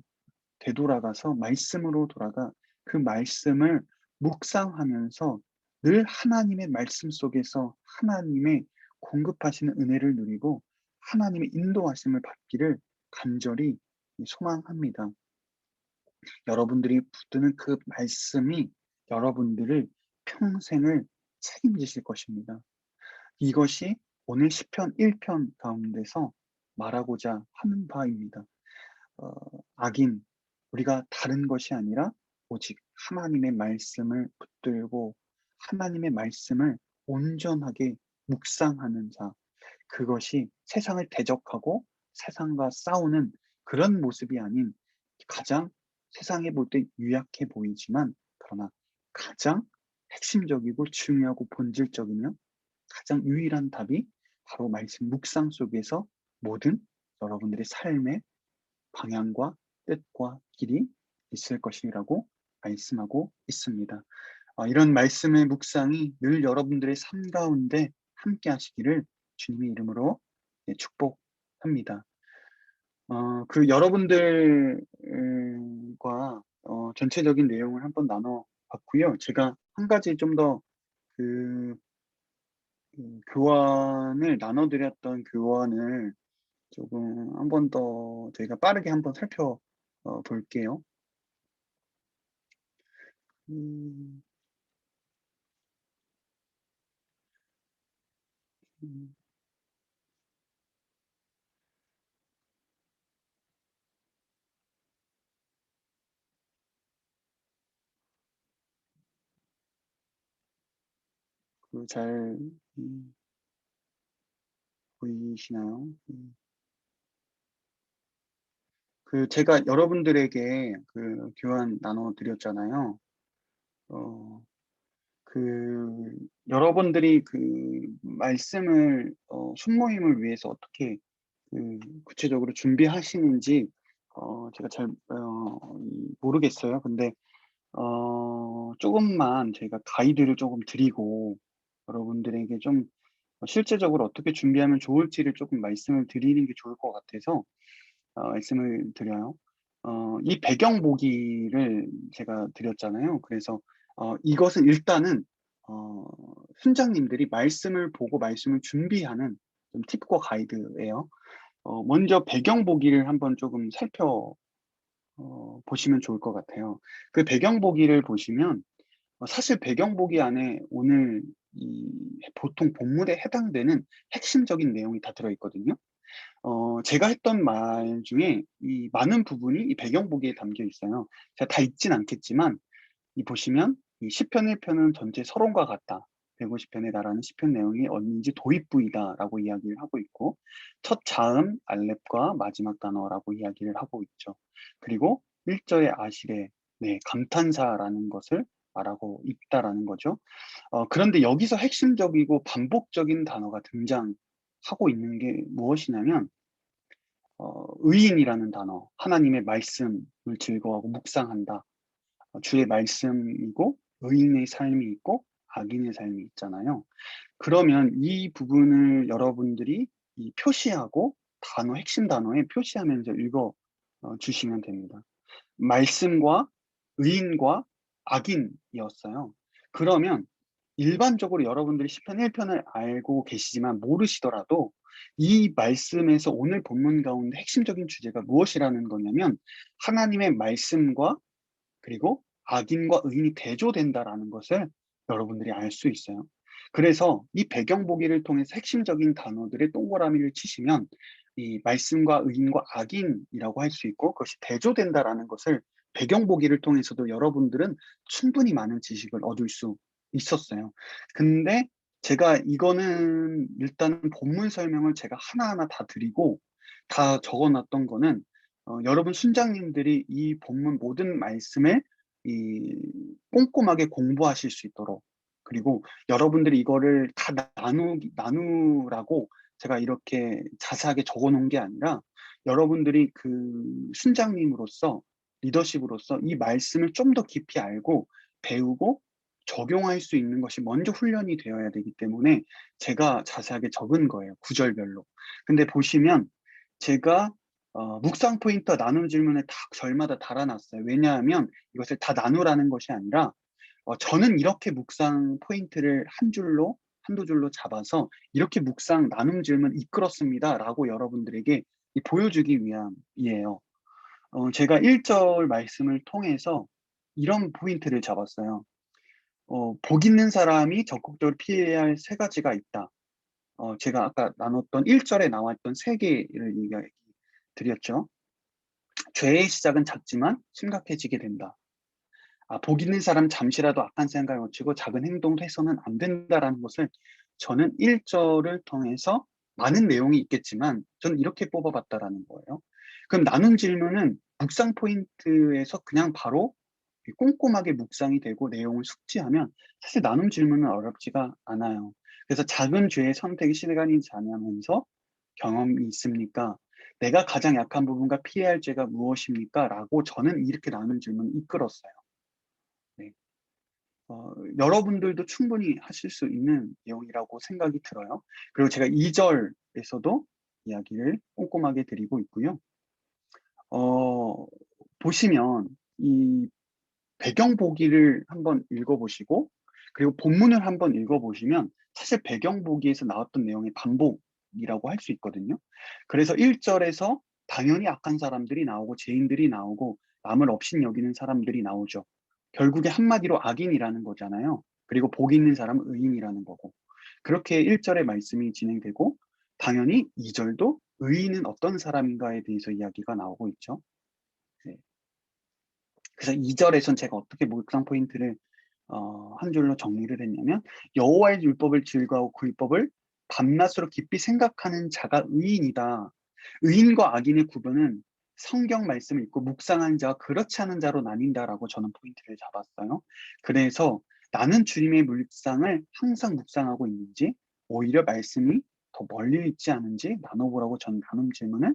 되돌아가서 말씀으로 돌아가 그 말씀을 묵상하면서 늘 하나님의 말씀 속에서 하나님의 공급하시는 은혜를 누리고 하나님의 인도하심을 받기를 간절히 소망합니다. 여러분들이 붙드는 그 말씀이 여러분들을 평생을 책임지실 것입니다. 이것이 오늘 시편 1편 가운데서 말하고자 하는 바입니다. 악인, 우리가 다른 것이 아니라 오직 하나님의 말씀을 붙들고 하나님의 말씀을 온전하게 묵상하는 자, 그것이 세상을 대적하고 세상과 싸우는 그런 모습이 아닌 가장 세상에 볼 때 유약해 보이지만 그러나 가장 핵심적이고 중요하고 본질적이며 가장 유일한 답이 바로 말씀 묵상 속에서 모든 여러분들의 삶의 방향과 뜻과 길이 있을 것이라고 말씀하고 있습니다. 이런 말씀의 묵상이 늘 여러분들의 삶 가운데 함께 하시기를 주님의 이름으로 축복합니다. 그 여러분들과 전체적인 내용을 한번 나눠봤고요. 제가 한 가지 좀 더 그 교환을 나눠드렸던 교환을 조금 한 번 더 저희가 빠르게 한번 볼게요. 음, 음, 잘 음, 보이시나요? 그 제가 여러분들에게 그 교환 나눠드렸잖아요. 어, 그 여러분들이 그 말씀을 순모임을 위해서 어떻게 구체적으로 준비하시는지 제가 잘 모르겠어요. 근데 조금만 저희가 가이드를 조금 드리고 여러분들에게 좀 실제적으로 어떻게 준비하면 좋을지를 조금 말씀을 드리는 게 좋을 것 같아서 말씀을 드려요. 이 배경 보기를 제가 드렸잖아요. 그래서 이것은 일단은 어 순장님들이 말씀을 보고 말씀을 준비하는 좀 팁과 가이드예요. 먼저 배경 보기를 한번 조금 보시면 좋을 것 같아요. 그 배경 보기를 보시면 사실 배경 보기 안에 오늘 이 보통 본문에 해당되는 핵심적인 내용이 다 들어 있거든요. 제가 했던 말 중에 이 많은 부분이 이 배경 보기에 담겨 있어요. 제가 다 읽진 않겠지만 이 보시면 이 시편 1 편은 전체 서론과 같다. 150 편에 달하는 시편 내용이 언니인지 도입부이다라고 이야기를 하고 있고 첫 자음 알렙과 마지막 단어라고 이야기를 하고 있죠. 그리고 1 절의 아실에 네 감탄사라는 것을 말하고 있다라는 거죠. 그런데 여기서 핵심적이고 반복적인 단어가 등장하고 있는 게 무엇이냐면 의인이라는 단어, 하나님의 말씀을 즐거워하고 묵상한다. 주의 말씀이고 의인의 삶이 있고 악인의 삶이 있잖아요. 그러면 이 부분을 여러분들이 이 표시하고 핵심 단어에 표시하면서 읽어 주시면 됩니다. 말씀과 의인과 악인이었어요. 그러면 일반적으로 여러분들이 시편 1 편을 알고 계시지만 모르시더라도 이 말씀에서 오늘 본문 가운데 핵심적인 주제가 무엇이라는 거냐면 하나님의 말씀과 그리고 악인과 의인이 대조된다라는 것을 여러분들이 알 수 있어요. 그래서 이 배경 보기를 통해서 핵심적인 단어들의 동그라미를 치시면 이 말씀과 의인과 악인이라고 할 수 있고 그것이 대조된다라는 것을 배경 보기를 통해서도 여러분들은 충분히 많은 지식을 얻을 수 있었어요. 근데 제가 이거는 일단 본문 설명을 제가 하나하나 다 드리고 다 적어 놨던 거는 여러분 순장님들이 이 본문 모든 말씀을 이 꼼꼼하게 공부하실 수 있도록 그리고 여러분들이 이거를 다 나누라고 제가 이렇게 자세하게 적어 놓은 게 아니라 여러분들이 그 순장님으로서 리더십으로서 이 말씀을 좀 더 깊이 알고 배우고 적용할 수 있는 것이 먼저 훈련이 되어야 되기 때문에 제가 자세하게 적은 거예요, 구절별로. 근데 보시면 제가 묵상 포인트 나눔 질문을 다 절마다 달아 놨어요. 왜냐하면 이것을 다 나누라는 것이 아니라 저는 이렇게 묵상 포인트를 한 줄로 한두 줄로 잡아서 "이렇게 묵상 나눔 질문 이끌었습니다."라고 여러분들에게 이 보여주기 위함이에요. 제가 1절 말씀을 통해서 이런 포인트를 잡았어요. "복 있는 사람이 적극적으로 피해야 할 세 가지가 있다." 제가 아까 나눴던 1 절에 나왔던 세 개를 이야기 드렸죠. "죄의 시작은 작지만 심각해지게 된다." 복 있는 사람 잠시라도 악한 생각을 고치고 작은 행동도 해서는 안 된다라는 것을 저는 1 절을 통해서 많은 내용이 있겠지만 저는 이렇게 뽑아 봤다라는 거예요. 그럼 나눈 질문은 묵상 포인트에서 그냥 바로 이 꼼꼼하게 묵상이 되고 내용을 숙지하면 사실 나눔 질문은 어렵지가 않아요. 그래서 "작은 죄의 선택이 시간이 지나면서 경험이 있습니까? 내가 가장 약한 부분과 피해야 할 죄가 무엇입니까?" 라고 저는 이렇게 나눈 질문을 이끌었어요. 네. 여러분들도 충분히 하실 수 있는 내용이라고 생각이 들어요. 그리고 제가 2 절에서도 이야기를 꼼꼼하게 드리고 있고요. 어 보시면 이 배경 보기를 한번 읽어 보시고 그리고 본문을 한번 읽어 보시면 사실 배경 보기에서 나왔던 내용의 반복이라고 할 수 있거든요. 그래서 1 절에서 당연히 악한 사람들이 나오고 죄인들이 나오고 남을 업신 여기는 사람들이 나오죠. 결국에 한마디로 악인이라는 거잖아요. 그리고 복 있는 사람은 의인이라는 거고. 그렇게 1 절의 말씀이 진행되고 당연히 2 절도 의인은 어떤 사람인가에 대해서 이야기가 나오고 있죠. 네. 그래서 2 절에선 제가 어떻게 묵상 포인트를 한 줄로 정리를 했냐면 "여호와의 율법을 즐거워하고 그 율법을 밤낮으로 깊이 생각하는 자가 의인이다." 의인과 악인의 구분은 성경 말씀을 읽고 묵상하는 자와 그렇지 않은 자로 나뉜다라고 저는 포인트를 잡았어요. 그래서 나는 주님의 묵상을 항상 묵상하고 있는지 오히려 말씀이 더 멀리 있지 않은지 나눠 보라고 저는 나눔 질문을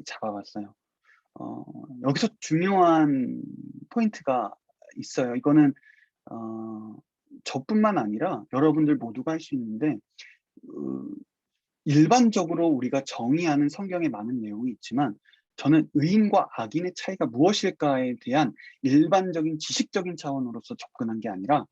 잡아 봤어요. 여기서 중요한 포인트가 있어요. 이거는 어 저뿐만 아니라 여러분들 모두가 할 수 있는데, 으 일반적으로 우리가 정의하는 성경에 많은 내용이 있지만, 저는 의인과 악인의 차이가 무엇일까에 대한 일반적인 지식적인 차원으로서 접근한 게 아니라,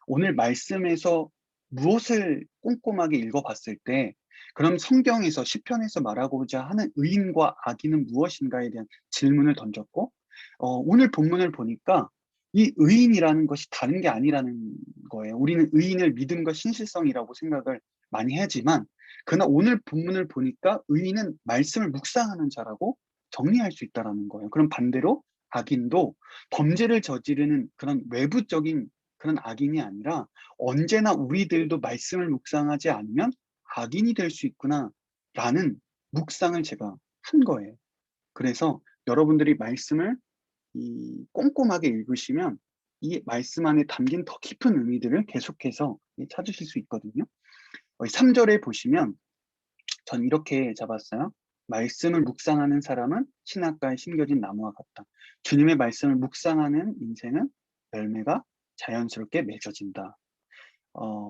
오늘 말씀에서 무엇을 꼼꼼하게 읽어봤을 때, 그럼 성경에서 시편에서 말하고자 하는 의인과 악인은 무엇인가에 대한 질문을 던졌고, 오늘 본문을 보니까 이 의인이라는 것이 다른 게 아니라는 거예요. 우리는 의인을 믿음과 신실성이라고 생각을 많이 하지만, 그러나 오늘 본문을 보니까 의인은 말씀을 묵상하는 자라고 정리할 수 있다라는 거예요. 그럼 반대로 악인도 범죄를 저지르는 그런 외부적인 그런 악인이 아니라, 언제나 우리들도 말씀을 묵상하지 않으면 악인이 될 수 있구나라는 묵상을 제가 한 거예요. 그래서 여러분들이 말씀을 꼼꼼하게 읽으시면 이 말씀 안에 담긴 더 깊은 의미들을 계속해서 찾으실 수 있거든요. 3절에 보시면 전 이렇게 잡았어요. 말씀을 묵상하는 사람은 신학가에 심겨진 나무와 같다. 주님의 말씀을 묵상하는 인생은 열매가 자연스럽게 맺어진다.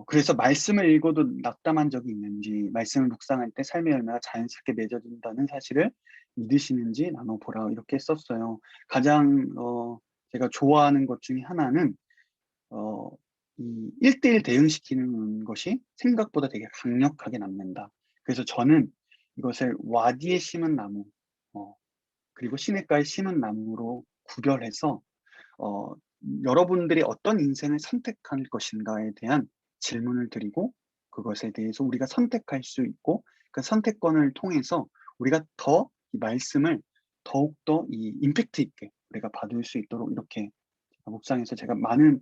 그래서 말씀을 읽어도 낙담한 적이 있는지, 말씀을 묵상할 때 삶의 열매가 자연스럽게 맺어진다는 사실을 믿으시는지 나눠보라, 이렇게 썼어요. 가장 제가 좋아하는 것 중에 하나는 어, 이 1대1 대응시키는 것이 생각보다 되게 강력하게 남는다. 그래서 저는 이것을 와디에 심은 나무, 어, 그리고 시냇가에 심은 나무로 구별해서, 어, 여러분들이 어떤 인생을 선택할 것인가에 대한 질문을 드리고, 그것에 대해서 우리가 선택할 수 있고, 그 선택권을 통해서 우리가 더 이 말씀을 더욱더 이 임팩트 있게 우리가 받을 수 있도록, 이렇게 묵상해서 제가 많은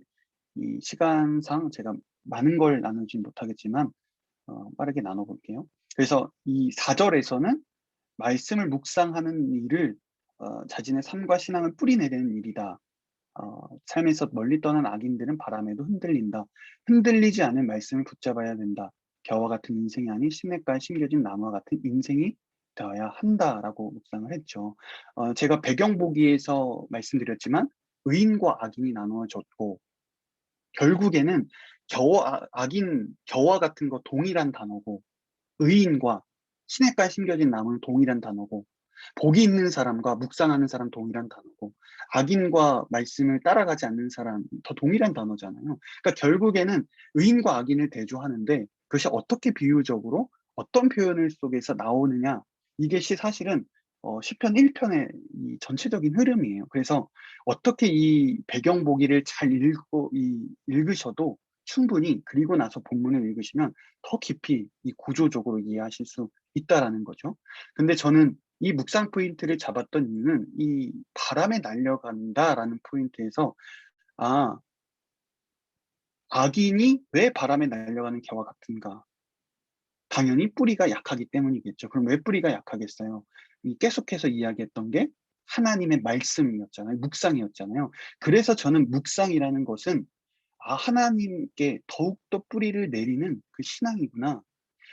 이 시간상 제가 많은 걸 나누진 못하겠지만 빠르게 나눠 볼게요. 그래서 이 4절에서는 말씀을 묵상하는 일을 자신의 삶과 신앙을 뿌리내리는 일이다. 삶에서 멀리 떠난 악인들은 바람에도 흔들린다. 흔들리지 않을 말씀을 붙잡아야 된다. 겨와 같은 인생이 아닌 시냇가에 심겨진 나무와 같은 인생이 되어야 한다라고 묵상을 했죠. 제가 배경 보기에서 말씀드렸지만 의인과 악인이 나누어졌고, 결국에는 악인, 겨와 같은 거 동일한 단어고, 의인과 시냇가에 심겨진 나무는 동일한 단어고, 복이 있는 사람과 묵상하는 사람 동일한 단어고, 악인과 말씀을 따라가지 않는 사람 더 동일한 단어잖아요. 그러니까 결국에는 의인과 악인을 대조하는데, 그것이 어떻게 비유적으로 어떤 표현을 속에서 나오느냐, 이것이 사실은 시편 1편의 이 전체적인 흐름이에요. 그래서 어떻게 이 배경 보기를 잘 읽으셔도 충분히, 그리고 나서 본문을 읽으시면 더 깊이 이 구조적으로 이해하실 수 있다라는 거죠. 근데 저는 이 묵상 포인트를 잡았던 이유는 이 바람에 날려간다라는 포인트에서, 아, 악인이 왜 바람에 날려가는 겨와 같은가? 당연히 뿌리가 약하기 때문이겠죠. 그럼 왜 뿌리가 약하겠어요? 이 계속해서 이야기했던 게 하나님의 말씀이었잖아요. 묵상이었잖아요. 그래서 저는 묵상이라는 것은, 아, 하나님께 더욱더 뿌리를 내리는 그 신앙이구나.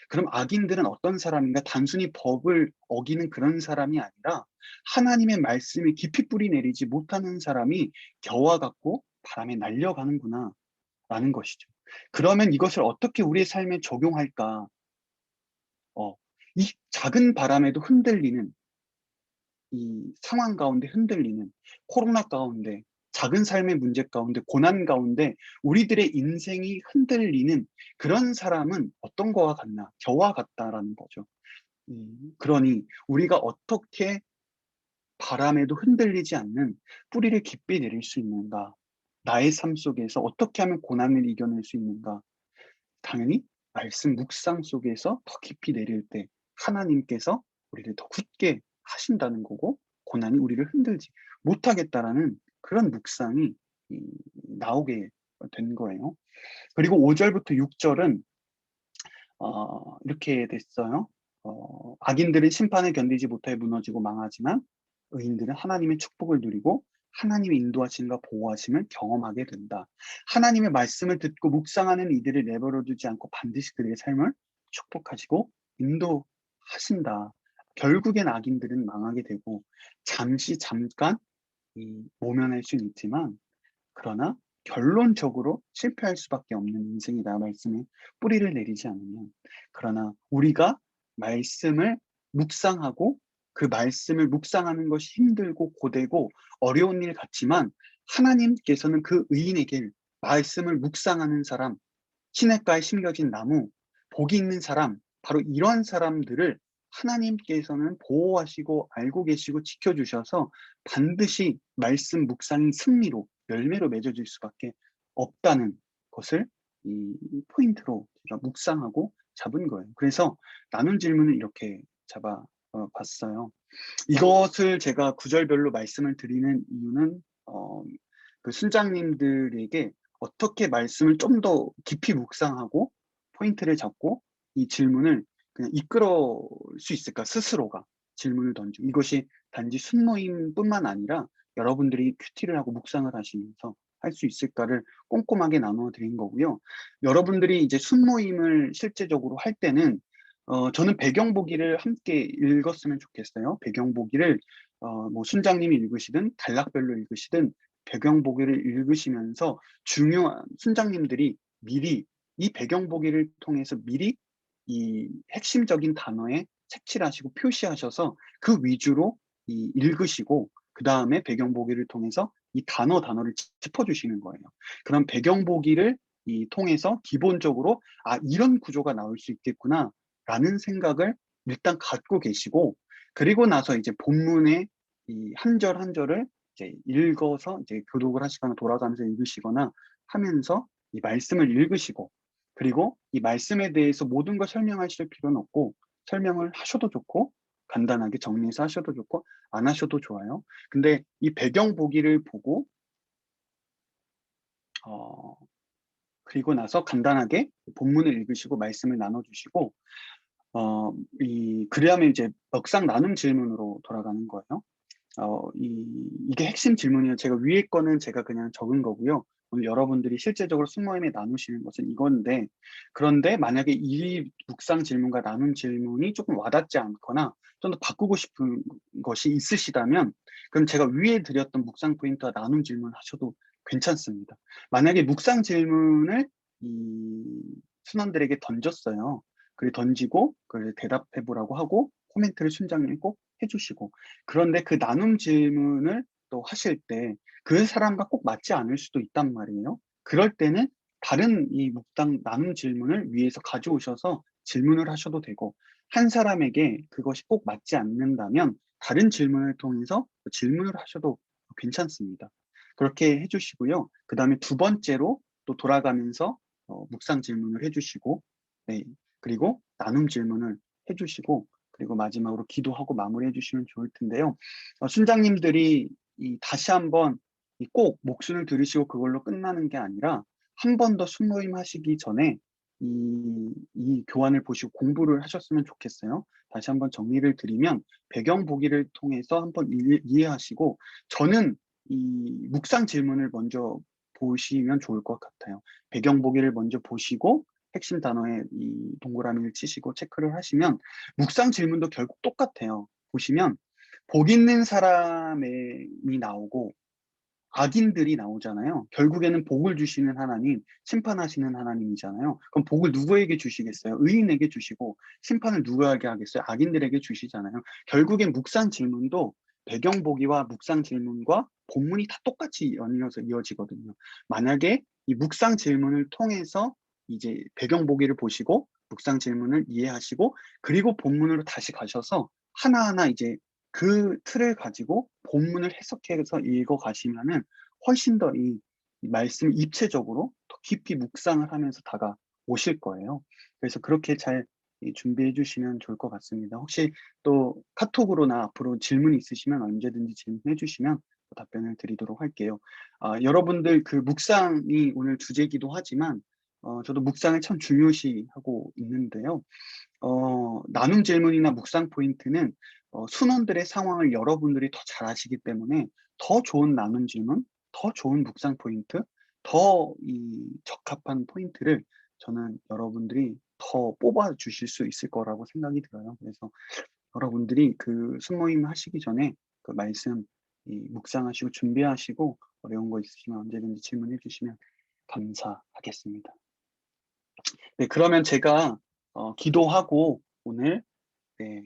그럼 악인들은 어떤 사람인가? 단순히 법을 어기는 그런 사람이 아니라 하나님의 말씀에 깊이 뿌리 내리지 못하는 사람이 겨와 같고 바람에 날려가는구나 라는 것이죠. 그러면 이것을 어떻게 우리의 삶에 적용할까? 어, 이 작은 바람에도 흔들리는, 이 상황 가운데 흔들리는, 코로나 가운데, 작은 삶의 문제 가운데, 고난 가운데 우리들의 인생이 흔들리는 그런 사람은 어떤 거와 같나? 겨와 같다라는 거죠. 그러니 우리가 어떻게 바람에도 흔들리지 않는 뿌리를 깊이 내릴 수 있는가? 나의 삶 속에서 어떻게 하면 고난을 이겨낼 수 있는가? 당연히 말씀 묵상 속에서 더 깊이 내릴 때 하나님께서 우리를 더 굳게 하신다는 거고, 고난이 우리를 흔들지 못하겠다라는 그런 묵상이 이 나오게 된 거예요. 그리고 5 절부터 6 절은 이렇게 됐어요. 악인들은 심판을 견디지 못해 무너지고 망하지만 의인들은 하나님의 축복을 누리고 하나님의 인도하심과 보호하심을 경험하게 된다. 하나님의 말씀을 듣고 묵상하는 이들을 내버려 두지 않고 반드시 그들의 삶을 축복하시고 인도하신다. 결국엔 악인들은 망하게 되고 잠시 잠깐 모면할 수는 있지만 그러나 결론적으로 실패할 수밖에 없는 인생이다 말씀에 뿌리를 내리지 않으면. 그러나 우리가 말씀을 묵상하고 그 말씀을 묵상하는 것이 힘들고 고되고 어려운 일 같지만 하나님께서는 그 의인에게 말씀을 묵상하는 사람, 시냇가에 심겨진 나무, 복이 있는 사람, 바로 이러한 사람들을 하나님께서는 보호하시고 알고 계시고 지켜주셔서 반드시 말씀 묵상이 승리로 열매로 맺어질 수밖에 없다는 것을 이 포인트로 제가 묵상하고 잡은 거예요. 그래서 나눈 질문을 이렇게 잡아 봤어요. 이것을 제가 구절별로 말씀을 드리는 이유는 그 순장님들에게 어떻게 말씀을 좀 더 깊이 묵상하고 포인트를 잡고 이 질문을 그냥 이끌어 수 있을까 스스로가 질문을 던지고 이것이 단지 순모임뿐만 아니라 여러분들이 큐티를 하고 묵상을 하시면서 할 수 있을까를 꼼꼼하게 나누어 드린 거고요. 여러분들이 이제 순모임을 실제적으로 할 때는 저는 배경보기를 함께 읽었으면 좋겠어요. 배경보기를 뭐 순장님이 읽으시든 단락별로 읽으시든 배경보기를 읽으시면서 중요한 순장님들이 미리 이 배경보기를 통해서 미리 이 핵심적인 단어에 색칠하시고 표시하셔서 그 위주로 읽으시고 그다음에 배경보기를 통해서 이 단어를 짚어주시는 거예요. 그럼 배경보기를 통해서 기본적으로 이런 구조가 나올 수 있겠구나 라는 생각을 일단 갖고 계시고 그리고 나서 이제 본문의 이 한 절 한 절을 이제 읽어서 이제 교독을 하시거나 돌아가면서 읽으시거나 하면서 이 말씀을 읽으시고 그리고 이 말씀에 대해서 모든 걸 설명하실 필요는 없고 설명을 하셔도 좋고 간단하게 정리해서 하셔도 좋고 안 하셔도 좋아요. 근데 이 배경 보기를 보고 어 그리고 나서 간단하게 본문을 읽으시고 말씀을 나눠 주시고 그다음에 이제 멱상 나눔 질문으로 돌아가는 거예요. 이게 핵심 질문이에요. 제가 위에 거는 제가 그냥 적은 거고요. 오늘 여러분들이 실제적으로 숙모임에 나누시는 것은 이건데, 그런데 만약에 이 묵상 질문과 나눔 질문이 조금 와닿지 않거나 좀 더 바꾸고 싶은 것이 있으시다면, 그럼 제가 위에 드렸던 묵상 포인트와 나눔 질문 하셔도 괜찮습니다. 만약에 묵상 질문을 이 순원들에게 던졌어요. 그래 던지고 그걸 대답해 보라고 하고 코멘트를 순장님이 꼭 해주시고 그런데 그 나눔 질문을 또 하실 때 그 사람과 꼭 맞지 않을 수도 있단 말이에요. 그럴 때는 다른 이 묵당 나눔 질문을 위에서 가져오셔서 질문을 하셔도 되고 한 사람에게 그것이 꼭 맞지 않는다면 다른 질문을 통해서 질문을 하셔도 괜찮습니다. 그렇게 해주시고요. 그 다음에 두 번째로 또 돌아가면서 묵상 질문을 해주시고 네, 그리고 나눔 질문을 해주시고 그리고 마지막으로 기도하고 마무리해 주시면 좋을 텐데요. 순장님들이 다시 한번 꼭 목순을 들으시고 그걸로 끝나는 게 아니라 한 번 더 순모임 하시기 전에 이 교환을 보시고 공부를 하셨으면 좋겠어요. 다시 한번 정리를 드리면 배경 보기를 통해서 한번 이해하시고 저는 이 묵상 질문을 먼저 보시면 좋을 것 같아요. 배경 보기를 먼저 보시고 핵심 단어에 이 동그라미를 치시고 체크를 하시면 묵상 질문도 결국 똑같아요. 보시면 복 있는 사람이 나오고 악인들이 나오잖아요. 결국에는 복을 주시는 하나님, 심판하시는 하나님이잖아요. 그럼 복을 누구에게 주시겠어요? 의인에게 주시고 심판을 누구에게 하겠어요? 악인들에게 주시잖아요. 결국엔 묵상 질문도 배경 보기와 묵상 질문과 본문이 다 똑같이 연이어서 이어지거든요. 만약에 이 묵상 질문을 통해서 이제 배경 보기를 보시고 묵상 질문을 이해하시고 그리고 본문으로 다시 가셔서 하나하나 이제 그 틀을 가지고 본문을 해석해서 읽어 가시면은 훨씬 더 이 말씀을 입체적으로 더 깊이 묵상을 하면서 다가오실 거예요. 그래서 그렇게 잘 준비해 주시면 좋을 것 같습니다. 혹시 또 카톡으로나 앞으로 질문이 있으시면 언제든지 질문해 주시면 답변을 드리도록 할게요. 여러분들 그 묵상이 오늘 주제이기도 하지만 저도 묵상을 참 중요시하고 있는데요. 나눔 질문이나 묵상 포인트는 순원들의 상황을 여러분들이 더 잘 아시기 때문에 더 좋은 나눔 질문, 더 좋은 묵상 포인트, 더 적합한 포인트를 저는 여러분들이 더 뽑아 주실 수 있을 거라고 생각이 들어요. 그래서 여러분들이 그 순모임 하시기 전에 그 말씀 묵상하시고 준비하시고 어려운 거 있으시면 언제든지 질문해 주시면 감사하겠습니다. 네, 그러면 제가 기도하고 오늘 네,